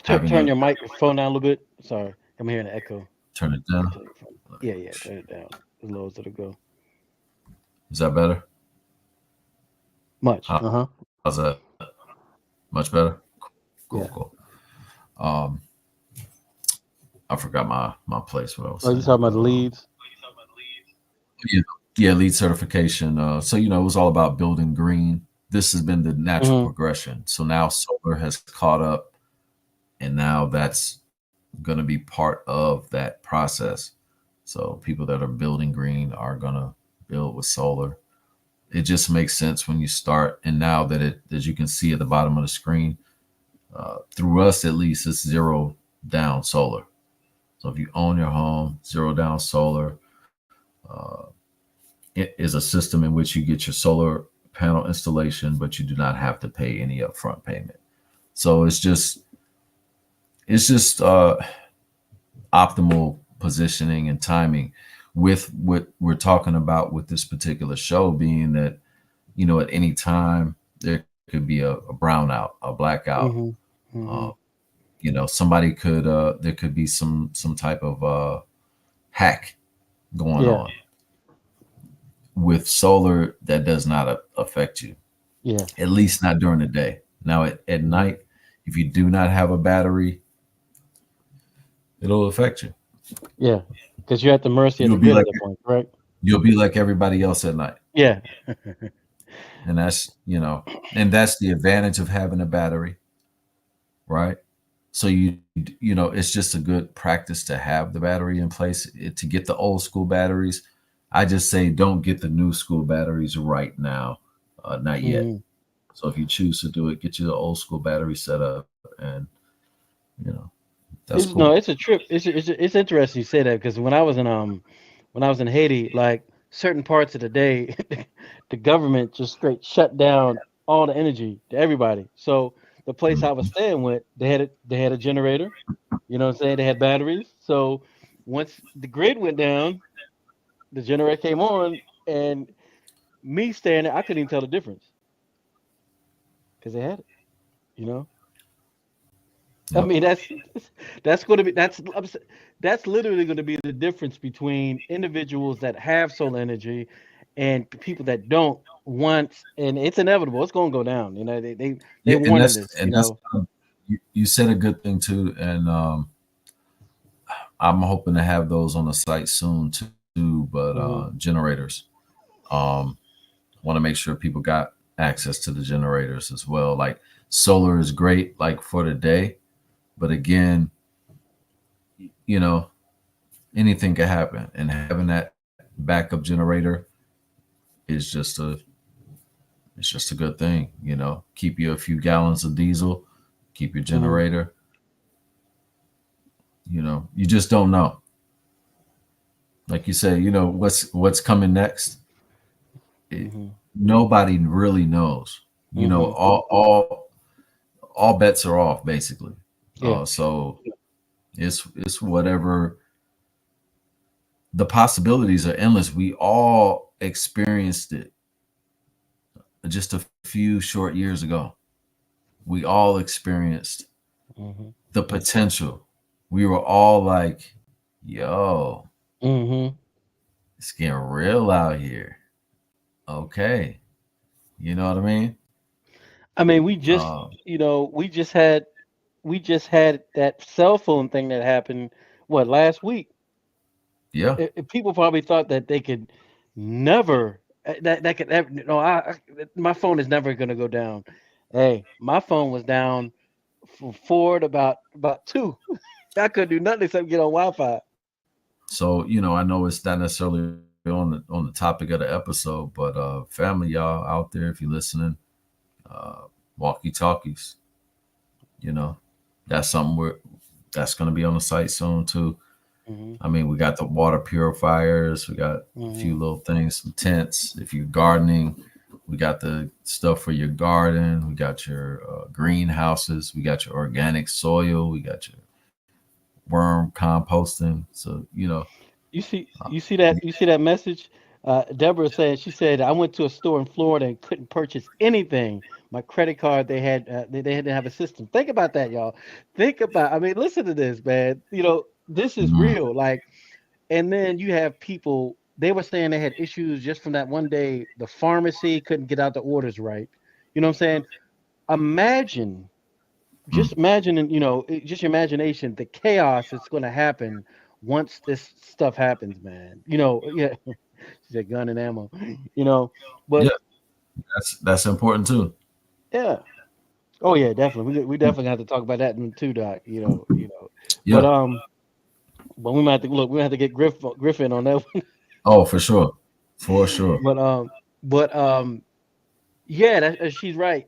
having turn a your microphone down a little bit. Sorry, I'm hearing an echo. turn it down. Turn your phone. Yeah, yeah, turn it down as low as it'll go. Is that better? Much. Uh huh. How's that? Much better. Cool, cool. Yeah. Um, I forgot my place. What I was Oh, you saying, talking but about the leads? yeah, yeah, LEED certification. So it was all about building green. This has been the natural Mhm. progression. So now solar has caught up, and now that's going to be part of that process. So people that are building green are going to build with solar. It just makes sense when you start. And now that it, as you can see at the bottom of the screen, through us at least, it's zero down solar. So if you own your home, zero down solar, uh, it is a system in which you get your solar panel installation, but you do not have to pay any upfront payment. So it's just optimal positioning and timing with what we're talking about with this particular show being that, at any time there could be a brownout, a blackout. Hmm. Uh, Hmm. somebody could there could be some type of hack going Yeah. on with solar that does not affect you, Yeah. at least not during the day. Now at Hmm. night, if you do not have a battery, it'll affect you. Yeah. Because you're at the mercy of You'll the be grid at like that point, right? you'll be like everybody else at night. Yeah. And that's the advantage of having a battery, right? So it's just a good practice to have the battery in place. To get the old school batteries, I just say don't get the new school batteries right now, not yet. Hmm. So if you choose to do it, get you the old school battery set up, and you know that's It's cool. no, it's a trip. It's interesting you say that because when I was in Haiti, like certain parts of the day, the government just straight shut down all the energy to everybody. So the place I was Mhm. staying with, they had a generator. You know what I'm saying? They had batteries. So once the grid went down, the generator came on, and me staying there, I couldn't even tell the difference because they had it. You know. I Yep. mean, that's going to be that's literally going to be the difference between individuals that have solar energy and people that don't. Once, and it's inevitable. It's going to go down. You know, they Yeah, and warned that's us. You and that's know. you said a good thing too, and I'm hoping to have those on the site soon too. But Hmm. generators, um, want to make sure people got access to the generators as well. Like solar is great, like for the day, but again, you know, anything can happen, and having that backup generator is just a good thing. Keep you a few gallons of diesel, keep your Hmm. generator. You just don't know. Like you say, what's coming next. It, Hmm. Nobody really knows. Hmm. All bets are off basically. Yeah. So it's whatever. The possibilities are endless. We all experienced it just a few short years ago. We all experienced Hmm. the potential. We were all like, yo, Hmm. it's getting real out here. Okay. You know what I mean? I mean, we just, Um, we just had that cell phone thing that happened. What, last week? yeah. People probably thought that they could never that could ever, no, my phone is never going to go down. Hey, my phone was down from 4 to about 2. I couldn't do nothing except get on Wi-Fi. So, I know it's not necessarily on the topic of the episode, but family, y'all out there, if you're listening, uh, walkie talkies, you know, that's something that's going to be on the site soon too. Hmm. I mean, we got the water purifiers, we got a few Hmm. little things, some tents. If you're gardening, we got the stuff for your garden. We got your greenhouses. We got your organic soil. We got your worm composting. So, uh, You see that message? Deborah said, she said, I went to a store in Florida and couldn't purchase anything. My credit card, they had to have a system. Think about that, y'all. I mean, listen to this, man. This is mm, real. Like, and then you have people, they were saying they had issues just from that one day. The pharmacy couldn't get out the orders right. You know what I'm saying? Imagine, mm. just imagine, just your imagination, the chaos that's going to happen once this stuff happens, man. Yeah, she said gun and ammo, you know, Yeah, but that's important too. yeah. Oh yeah, definitely. We definitely have to talk about that too, Doc. But Yeah. we might have to look. We have to get Griffin on that one. Oh, for sure. For sure. But yeah, she's right.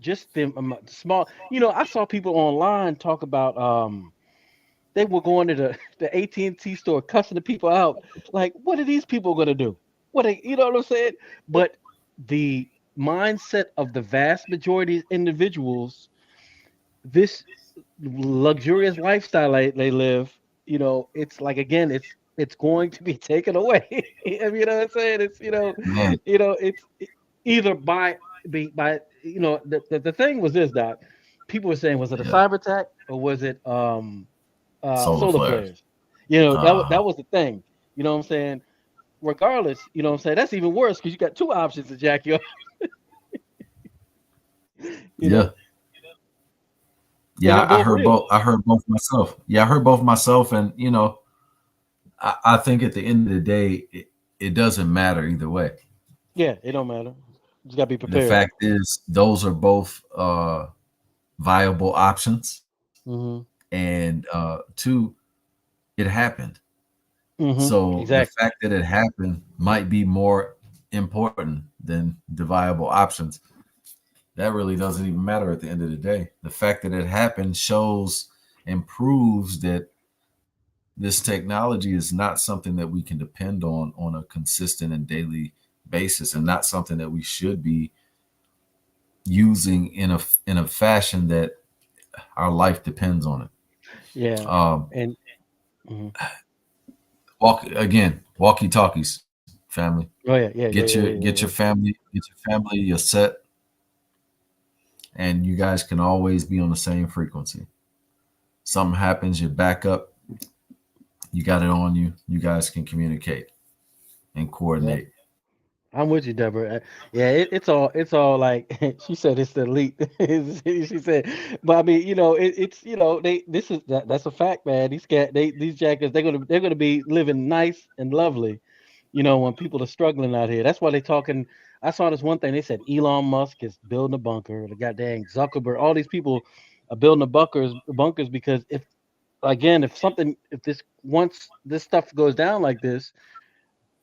Just the small. I saw people online talk about they were going to the AT&T store cussing the people out. Like, what are these people gonna do? You know what I'm saying? But the mindset of the vast majority of individuals, this luxurious lifestyle they live, it's like again, it's going to be taken away. You know what I'm saying? It's Man, it's either by the thing was this, Doc. People were saying, was it a yeah. cyber attack or was it Solar solar flares. flares? That Uh, was the thing. You know what I'm saying? Regardless, you know what I'm saying? That's even worse because you got two options to jack you up, you yeah. know, and Yeah, they're both real. I heard both myself. Yeah, I heard both myself, and I think at the end of the day, it doesn't matter either way. Yeah, it don't matter. You just gotta be The prepared. fact is, those are both viable options, Hmm. and two, it happened. Hmm. So the Exactly. fact that it happened might be more important than the viable options. That really doesn't even matter at the end of the day. The fact that it happened shows and proves that this technology is not something that we can depend on a consistent and daily basis, and not something that we should be using in a fashion that our life depends on it. Yeah. Um, And mhm. walkie talkies, family. Oh yeah, yeah, yeah, yeah, yeah, yeah. Get your family, your set, and you guys can always be on the same frequency. Something happens, you back up, you got it on you. You guys can communicate and Yeah. coordinate. I'm with you, Deborah. Yeah, it's all like she said. It's the elite. She said, but I mean, it's they. This is that's a fact, man. These jackets, they're gonna be living nice and lovely. When people are struggling out here, that's why they talking. I saw this one thing. They said Elon Musk is building a bunker. The goddamn Zuckerberg, all these people are building the bunkers because if again, if this once this stuff goes down like this,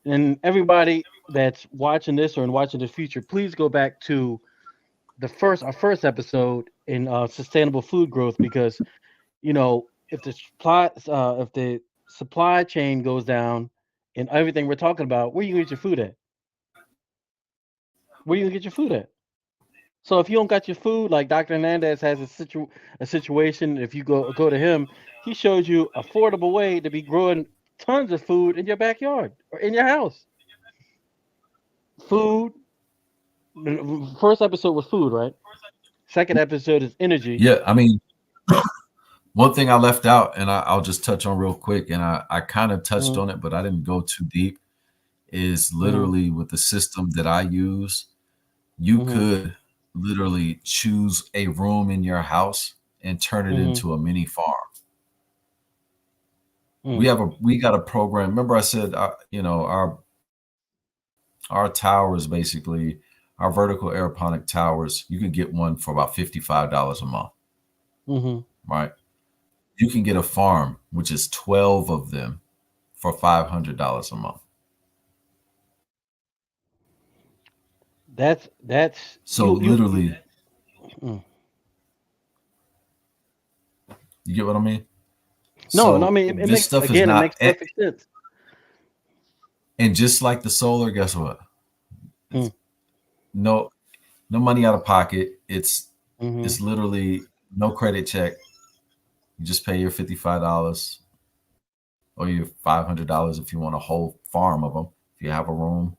and everybody that's watching this or in watching the future, please go back to our first episode in sustainable food growth because if the supply chain goes down and everything we're talking about, where you gonna get your food at? Where you gonna get your food at? So if you don't got your food, like Dr. Hernandez has a situation, if you go to him, he shows you affordable way to be growing tons of food in your backyard or in your house. Food. The first episode was food, right? Second episode is energy. Yeah, I mean, one thing I left out, and I'll just touch on real quick, and I kind of touched Mm-hmm. on it, but I didn't go too deep, is Mm-hmm. literally with the system that I use, you Mm-hmm. could literally choose a room in your house and turn it Mm-hmm. into a mini farm. Mm. We got a program. Remember I said, our towers basically, our vertical aeroponic towers, you can get one for about $55 a month, Mm-hmm. right? You can get a farm, which is 12 of them, for $500 a month. That's So literally, mm. you get what I mean? No, no. I So mean, it this makes stuff is again, it not, makes perfect sense. and just like the solar, guess what? Mm. It's no money out of pocket. Mm-hmm. It's literally no credit check. You just pay your $55 or your $500 if you want a whole farm of them. If you have a room,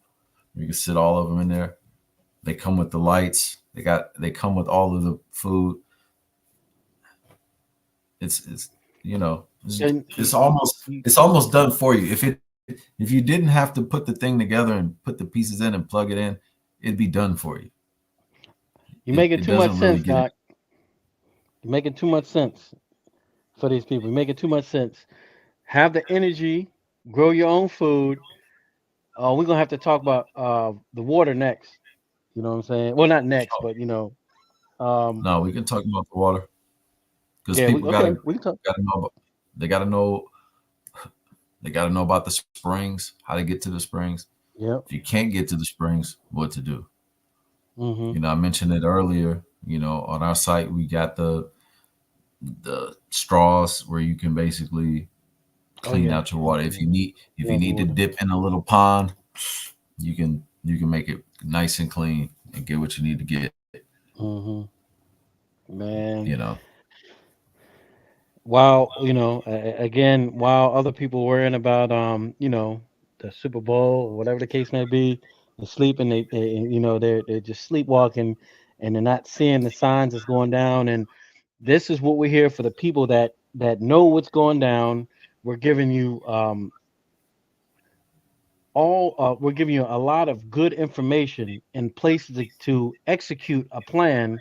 you can sit all of them in there. They come with the lights. They come with all of the food. It's And it's almost done for you. If you didn't have to put the thing together and put the pieces in and plug it in, it'd be done for you. you're making It too much doesn't really sense, get it. Doc. You're making too much sense for these people. You're making too much sense. Have the energy, grow your own food. We're gonna have to talk about the water next. You know what I'm saying? Well, not next, but um, No, we can talk about the water because yeah. people Okay. We can talk. got to know about. They got to know. They got to know about the springs, how to get to the springs. Yep. If you can't get to the springs, what to do. Mm-hmm. I mentioned it earlier. On our site we got the straws where you can basically Oh clean yeah. out your Yeah. water. Yeah. If you Love need to water. dip in a little pond, you can make it nice and clean and get what you need to get. Mm-hmm. You Man. know, While again, while other people worrying about the Super Bowl or whatever the case may be, and sleeping, they're just sleepwalking, and they're not seeing the signs that's going down. And this is what we're here for, the people that know what's going down. We're giving you we're giving you a lot of good information and places to execute a plan,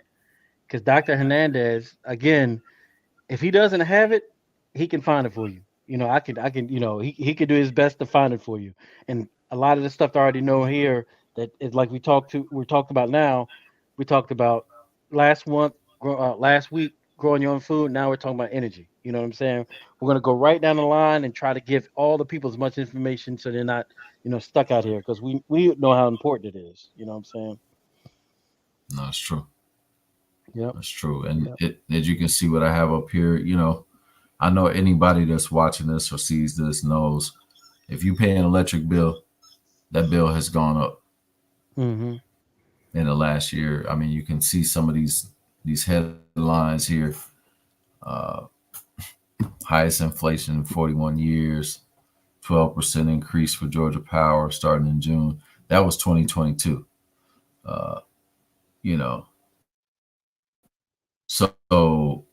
because Dr. Hernandez, again, if he doesn't have it, he can find it for you. I can, he could do his best to find it for you. And a lot of the stuff I already know here, that is like we talked about now. We talked about last week, growing your own food. Now we're talking about energy. You know what I'm saying? We're gonna go right down the line and try to give all the people as much information so they're not, stuck out here, because we know how important it is. You know what I'm saying? no, it's true. Yep. That's true. And Yep. as you can see what I have up here, I know anybody that's watching this or sees this knows if you pay an electric bill, that bill has gone up Mm-hmm. in the last year. I mean, you can see some of these headlines here. Uh, Highest inflation in 41 years, 12% increase for Georgia Power starting in June. That was 2022. Uh, you know, so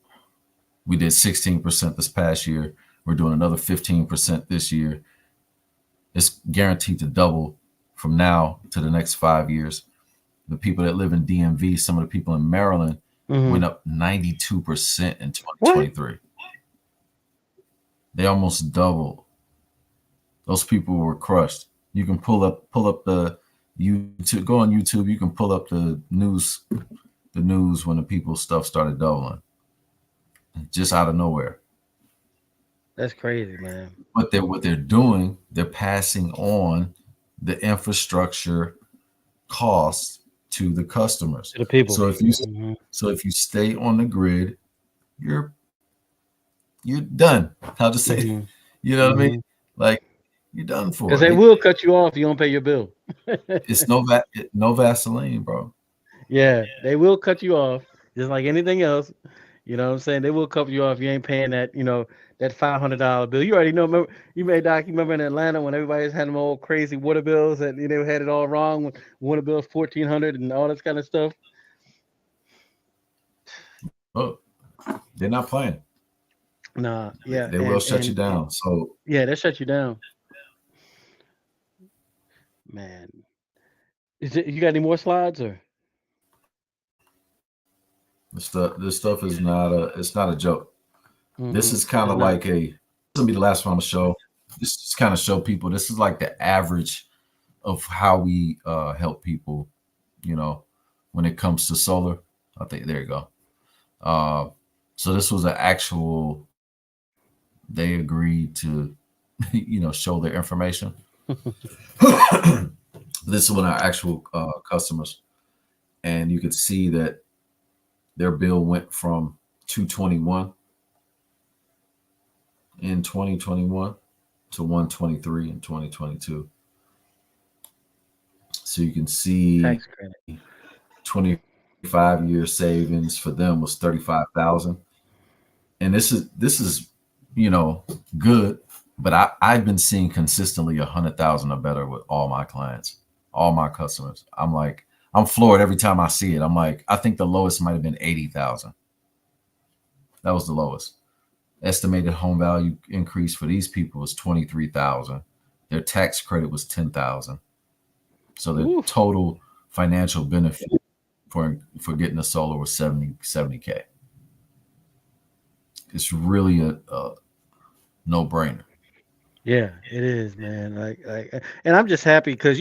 we did 16% this past year. We're doing another 15% this year. It's guaranteed to double from now to the next 5 years. The people that live in DMV, some of the people in Maryland Mm-hmm. went up 92% in What? 2023. They almost doubled. Those people were crushed. You can pull up the YouTube, go on YouTube. You can pull up the news when the people's stuff started doubling, just out of nowhere. That's crazy, man. But what they're doing, they're passing on the infrastructure costs to the customers. To the people. So if you Hmm. so if you stay on the grid, you're you're done. I'll just say, Hmm. you know what I mean? Hmm. Like you're done Because for. they will cut you off if you don't pay your bill. It's no Vaseline, bro. Yeah, they will cut you off just like anything else. You know what I'm saying? They will cut you off if you ain't paying that $500 bill. You already know. Remember, you remember in Atlanta when everybody's had them old crazy water bills, and they had it all wrong with water bills 1,400 and all this kind of stuff. Look, they're not playing. Nah, yeah, They will shut you down. So yeah, they shut you down, man. You got any more slides or? this stuff is not a it's not a joke. This Hmm. is kind It's of not. like a this will be the last one I'm gonna show. This is kind of show people. This is like the average of how we help people. You know, when it comes to solar. I think there you go. Uh, so this was an actual. They agreed to, show their information. This is one of our actual customers, and you could see that their bill went from 221 in 2021 to 123 in 2022. So you can see Tax credit. 25-year savings for them was 35,000. And this is good, but I've been seeing consistently 100,000 or better with all my clients, all my customers. I'm floored every time I see it. I'm like, I think the lowest might have been 80,000. That was the lowest. Estimated home value increase for these people was 23,000. Their tax credit was 10,000. So the Oof. total financial benefit for getting a solar was 70K. It's really a no brainer. Yeah, it is, man. And I'm just happy because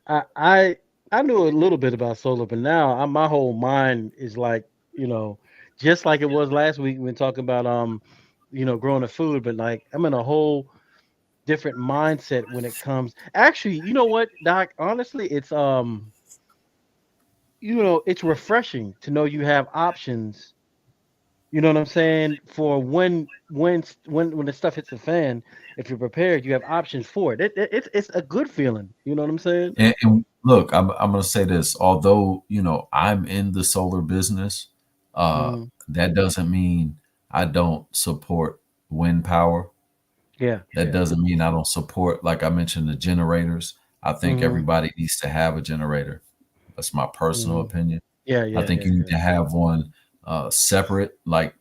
I, I I knew a little bit about solar, but now my whole mind is like, you know, just like it was last week when talking about growing the food, but like I'm in a whole different mindset when it comes. Actually, you know what, Doc? Honestly, it's refreshing to know you have options. You know what I'm saying? For when the stuff hits the fan, if you're prepared, you have options for it. It's a good feeling. You know what I'm saying? And look, I'm going to say this. Although I'm in the solar business, Mm, that doesn't mean I don't support wind power. yeah, That yeah. doesn't mean I don't support, like I mentioned, the generators. I think Mm-hmm. everybody needs to have a generator. That's my personal Mm-hmm. opinion. Yeah, I yeah, think yeah, you need yeah. to have one separate, like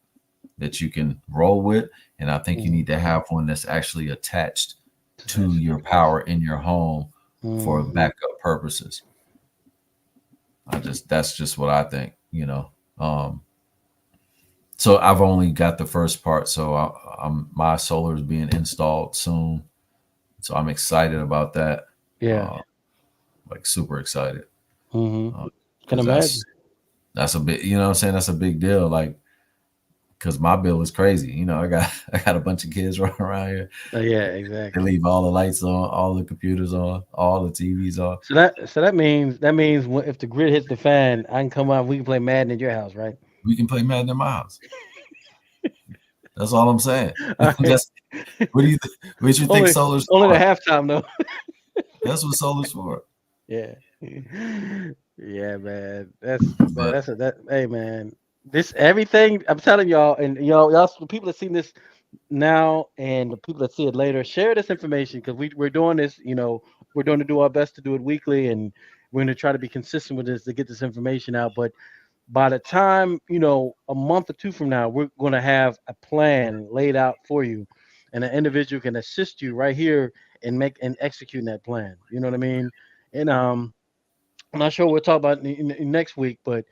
that you can roll with, and I think you Mm-hmm. need to have one that's actually attached to Attached to your the device. power in your home for Mm-hmm. backup purposes. That's just what I think. Um, so I've only got the first part, so my solar is being installed soon, so I'm excited about that. Yeah. Uh, like super excited Mm-hmm. Can because that's imagine. that's a big, what I'm saying, that's a big deal. Like because my bill is crazy. I got I got a bunch of kids running around here. Yeah, They exactly. leave all the lights on, all the computers on, all the TVs on. So that means if the grid hits the fan, I can come out. We can play Madden at your house, right? We can play Madden in my house. That's all I'm saying. All right. That's what you think only solar's only the for? halftime though. That's what solar's for. Yeah. Yeah, man. But That. Hey, man. This everything I'm telling y'all, and y'all, the people that seen this now, and the people that see it later, share this information because we're doing this. We're going to do our best to do it weekly, and we're going to try to be consistent with this to get this information out. But by the time a month or two from now, we're going to have a plan laid out for you, and an individual can assist you right here and make and executing that plan. You know what I mean? And I'm not sure what we'll talk about in next week, but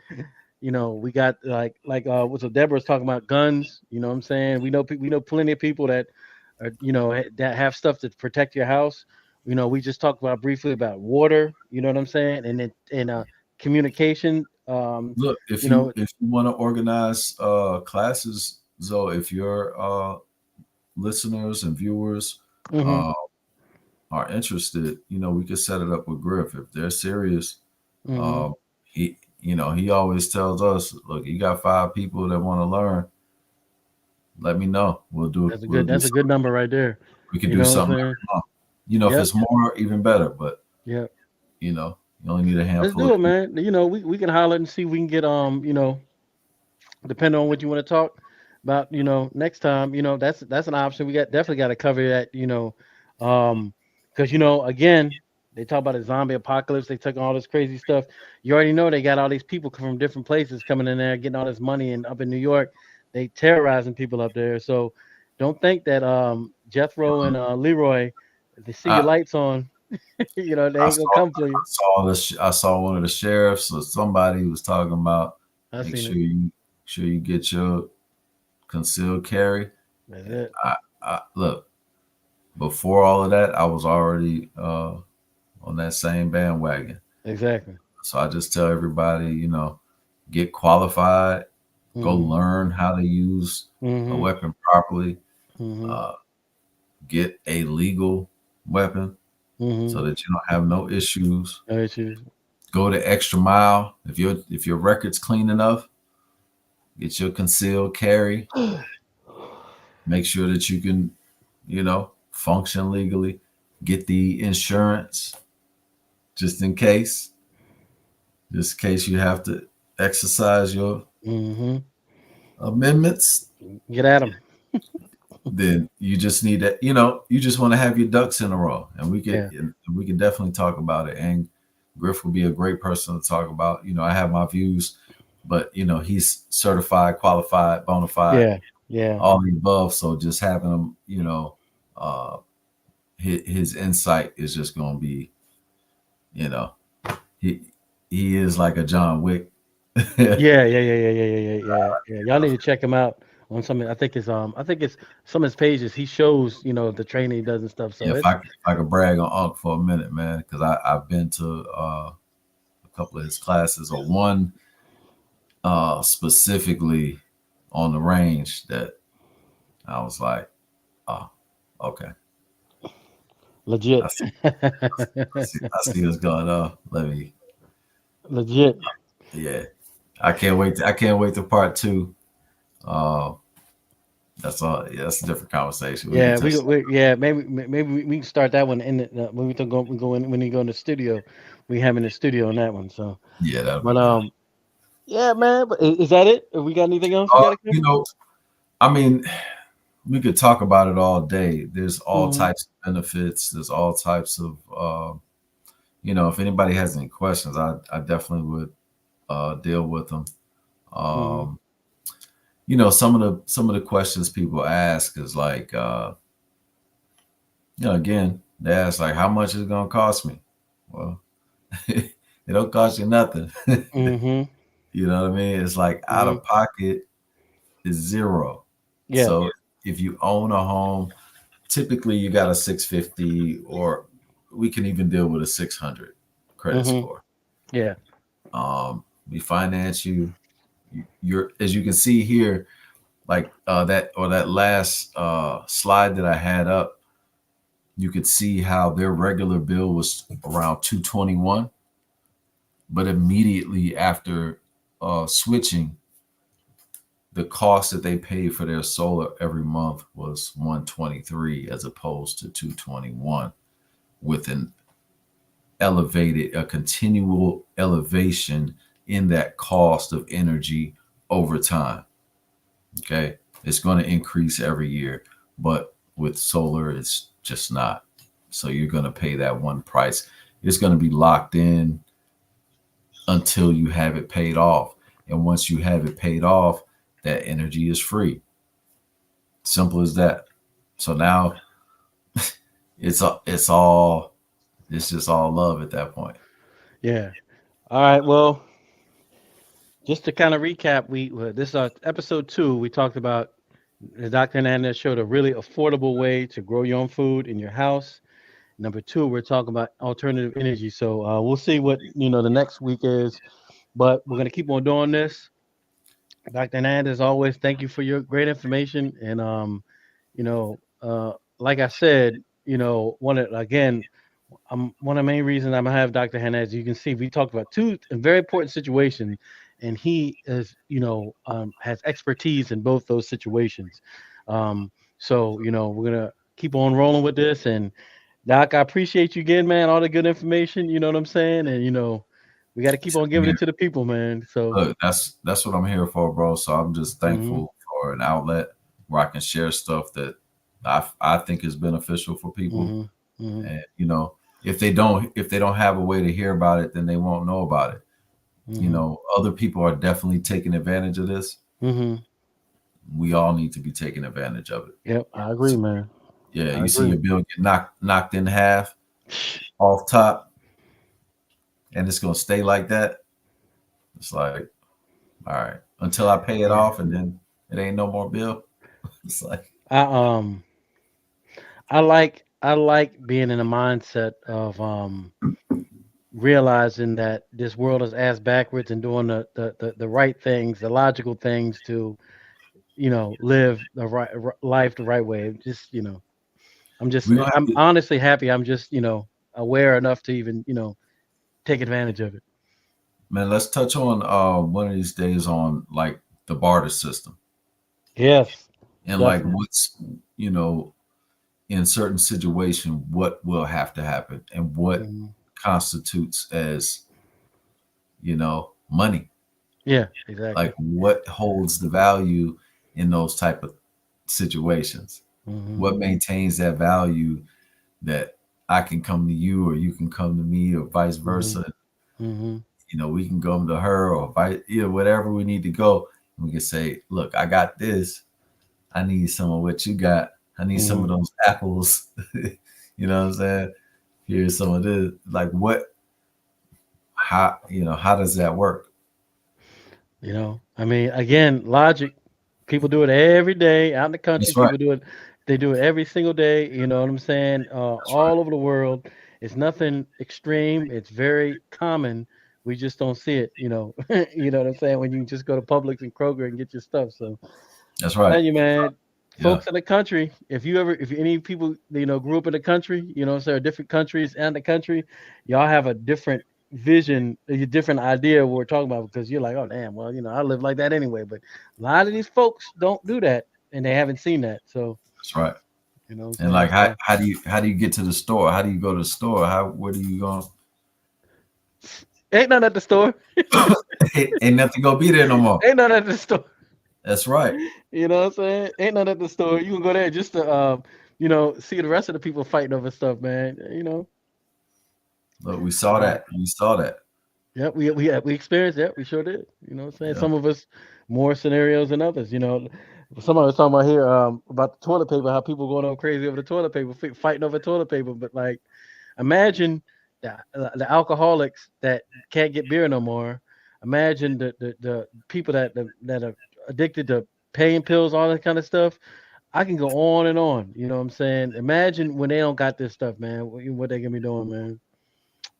we got what's Deborah's talking about guns. You know what I'm saying? We know plenty of people that are that have stuff to protect your house. We just talked about briefly about water. You know what I'm saying? And then communication. look, You know. if you want to organize classes, Zoe, if your listeners and viewers Hmm. uh, are interested, we could set it up with Griff if they're serious. Hmm. Um, he always tells us, look, you got 5 people that want to learn. Let me know. We'll do That's a good something. number right there. We could You do know what I'm something saying? every month. If Yep. it's more, even better. But Yep. you only need a Let's handful do of it, people. man. We can holler and see if we can get depending on what you want to talk about, next time, that's an option. We definitely got to cover that, because again, they talk about a zombie apocalypse. They took all this crazy stuff. You already know they got all these people from different places coming in there, getting all this money, and up in New York, they terrorizing people up there. So don't think that Jethro and Leroy, if they see your I lights on, they I ain't gonna saw come for you. I saw one of the sheriffs or somebody was talking about I make seen sure it. you get your concealed carry. That's it. I look, before all of that, I was already on that same bandwagon. Exactly. So I just tell everybody, get qualified, go Hmm. learn how to use a Hmm. weapon properly, Hmm. uh, get a legal weapon so Hmm. that you don't have no issues. No issues. Go the extra mile. If your record's clean enough, get your concealed carry. Make sure that you can, function legally. Get the insurance just in case, just in case you have to exercise your Hmm. amendments. Get at them. Then you just need that. You just want to have your ducks in a row, and Yeah. we can definitely talk about it. And Griff would be a great person to talk about. I have my views, but he's certified, qualified, bona fide, Yeah. Yeah. all the above. So just having him, uh, his insight is just going to be, you know, he he is like a John Wick. Yeah. Yeah. Yeah. Yeah. Yeah. Yeah. Yeah. Yeah. Y'all need to check him out on something. I think it's some of his pages. He shows the training he does and stuff. Yeah, So it's if I could brag on Unc for a minute, man, because I've been to a couple of his classes, or one specifically on the range that I was like, oh, okay. I Legit. see, I see what's going on. Let me, Legit. yeah. I can't wait to part two. Uh, that's all. Yeah, that's a different conversation. We can Yeah, touch. yeah, maybe we can start that one in when we go in when you go in the studio. We have in the studio on that one. So, Yeah, that'll be but good. yeah, man. But is that it? Or we got anything else we got to You cover? know, I mean, we could talk about it all day. There's all Hmm. types of benefits. There's all types of, if anybody has any questions, I definitely would deal with them. Hmm. Um, some of the questions people ask is like, again, they ask like, how much is it gonna cost me? Well, it don't cost you nothing. Hmm. You know what I mean? It's like out Hmm. of pocket is zero. Yeah. So if you own a home, typically you got a 650, or we can even deal with a 600 credit Hmm. score. Yeah. We finance you. You're, as you can see here, like that last slide that I had up, you could see how their regular bill was around 221, but immediately after switching, the cost that they paid for their solar every month was 123 as opposed to 221, with a continual elevation in that cost of energy over time. Okay. It's going to increase every year, but with solar, it's just not. So you're going to pay that one price. It's going to be locked in until you have it paid off. And once you have it paid off, that energy is free. Simple as that. So now it's all it's just all love at that point. Yeah. All right. Well, just to kind of recap, this is our episode 2. We talked about the Dr. Hernandez showed a really affordable way to grow your own food in your house. Number 2, we're talking about alternative energy. So we'll see what the next week is, but we're gonna keep on doing this. Dr. Hernandez, as always, thank you for your great information. And you know, like I said, one of again, one of the main reasons I'm gonna have Dr. Hernandez. You can see we talked about two very important situations, and he is has expertise in both those situations. So we're gonna keep on rolling with this. And Doc, I appreciate you again, man. All the good information. You know what I'm saying? And we got to keep on giving Yeah, it to the people, man. So. look, that's what I'm here for, bro. So I'm just Hmm. thankful for an outlet where I can share stuff that I think is beneficial for people. Hmm. Hmm. And if they don't have a way to hear about it, then they won't know about it. Hmm. Other people are definitely taking advantage of this. Hmm. We all need to be taking advantage of it. Yep, I agree, man. Yeah, I you see agree. your bill get knocked in half off top, and it's gonna stay like that. It's like, all right, until I pay it Yeah. off, and then it ain't no more bill. It's like, I I like being in a mindset of realizing that this world is ass backwards and doing the right things, the logical things to live the life the right way. Just we're gonna have I'm to, honestly happy. I'm just aware enough to even take advantage of it. man. Let's touch on one of these days on like the barter system, Yes, and like definitely. what's you know in certain situation what will have to happen, and what Hmm. constitutes as money. Yeah, exactly. Like what holds the value in those type of situations? Hmm. What maintains that value, that I can come to you or you can come to me, or vice Hmm. versa? Hmm. We can go to her, or vice, whatever we need to go. We can say, look, I got this. I need some of what you got. I need some Hmm. of those apples. You know what I'm saying? Here's some of this. Like what, how does that work? I mean, again, logic. People do it every day out in the country. That's right. People do it. They do it every single day. You know what I'm saying? That's right. All over the world. It's nothing extreme. It's very common. We just don't see it. You know what I'm saying? When you just go to Publix and Kroger and get your stuff. So, That's right. tell you, man. Yeah, folks in the country, if any people, grew up in the country, so different countries and the country, y'all have a different vision, a different idea of what we're talking about because you're like, oh damn, well, I live like that anyway. But a lot of these folks don't do that and they haven't seen that. So, that's right. you know what I'm And saying? like, how So how do you get to the store? How do you go to the store? How where do you go? ain't none at the store. Ain't nothing gonna be there no more. Ain't none at the store. That's right. You know what I'm saying? Ain't none at the store. You can go there just to see the rest of the people fighting over stuff, man. Look, we saw All right. that. We saw that. Yeah, we experienced that. We sure did. You know what I'm saying? Yeah. Some of us more scenarios than others. Somebody was talking about here about the toilet paper, how people going on crazy over the toilet paper, fighting over toilet paper. But like, imagine the alcoholics that can't get beer no more. Imagine the people that are addicted to pain pills, all that kind of stuff. I can go on and on. You know what I'm saying? Imagine when they don't got this stuff, man. What they gonna be doing, man?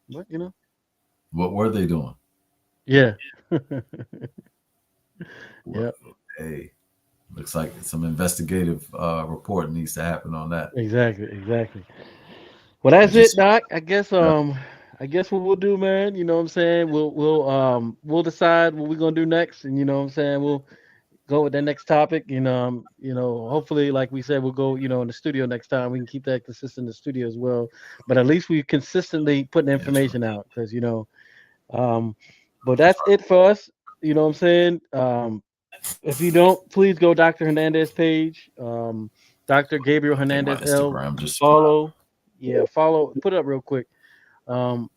But What were they doing? yeah, What? yeah, Hey, looks like some investigative report needs to happen on that. exactly, exactly. Well, I that's it, just Doc. yeah, I guess what we'll do, man. You know what I'm saying? We'll decide what we're gonna do next, and you know what I'm saying. We'll go with that next topic. Hopefully, like we said, we'll go, in the studio next time. We can keep that consistent in the studio as well. But at least we consistently putting yes, sir. information out because Um, but that's it for us. You know what I'm saying? If you don't, please go Dr. Hernandez page. Dr. Gabriel I think my Hernandez L. Instagram just Follow. Yeah, follow. Put it up real quick. Um,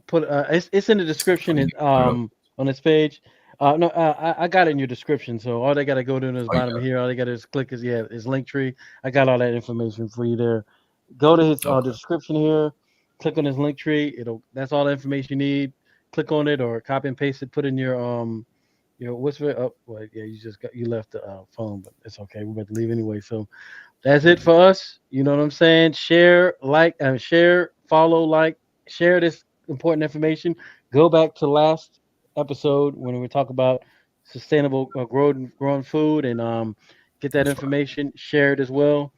put it's in the oh, description you put it up. on this page. No, I got it in your description. So all they gotta go to is Oh, you bottom here. All they gotta is click his link tree. I got all that information for you there. Go to his got the okay. description here. Click on his link tree. That's all the information you need. Click on it or copy and paste it. Put in your whisper. Oh, well, yeah, you left the phone, but it's okay. We're about to leave anyway. So that's it for us. You know what I'm saying? Share, follow, share this important information. Go back to last episode when we talk about sustainable growing food and get that That's right. information. Share it as well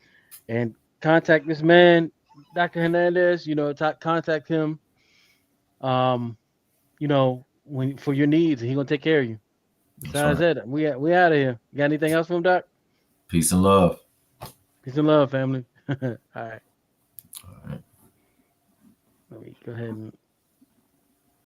and contact this man, Dr. Hernandez. Contact him. Um, when for your needs, and he gonna take care of you. That's Besides right. that, we out of here. You got anything else from him, Doc? Peace and love. Peace and love, family. All right. All right. Let me go ahead and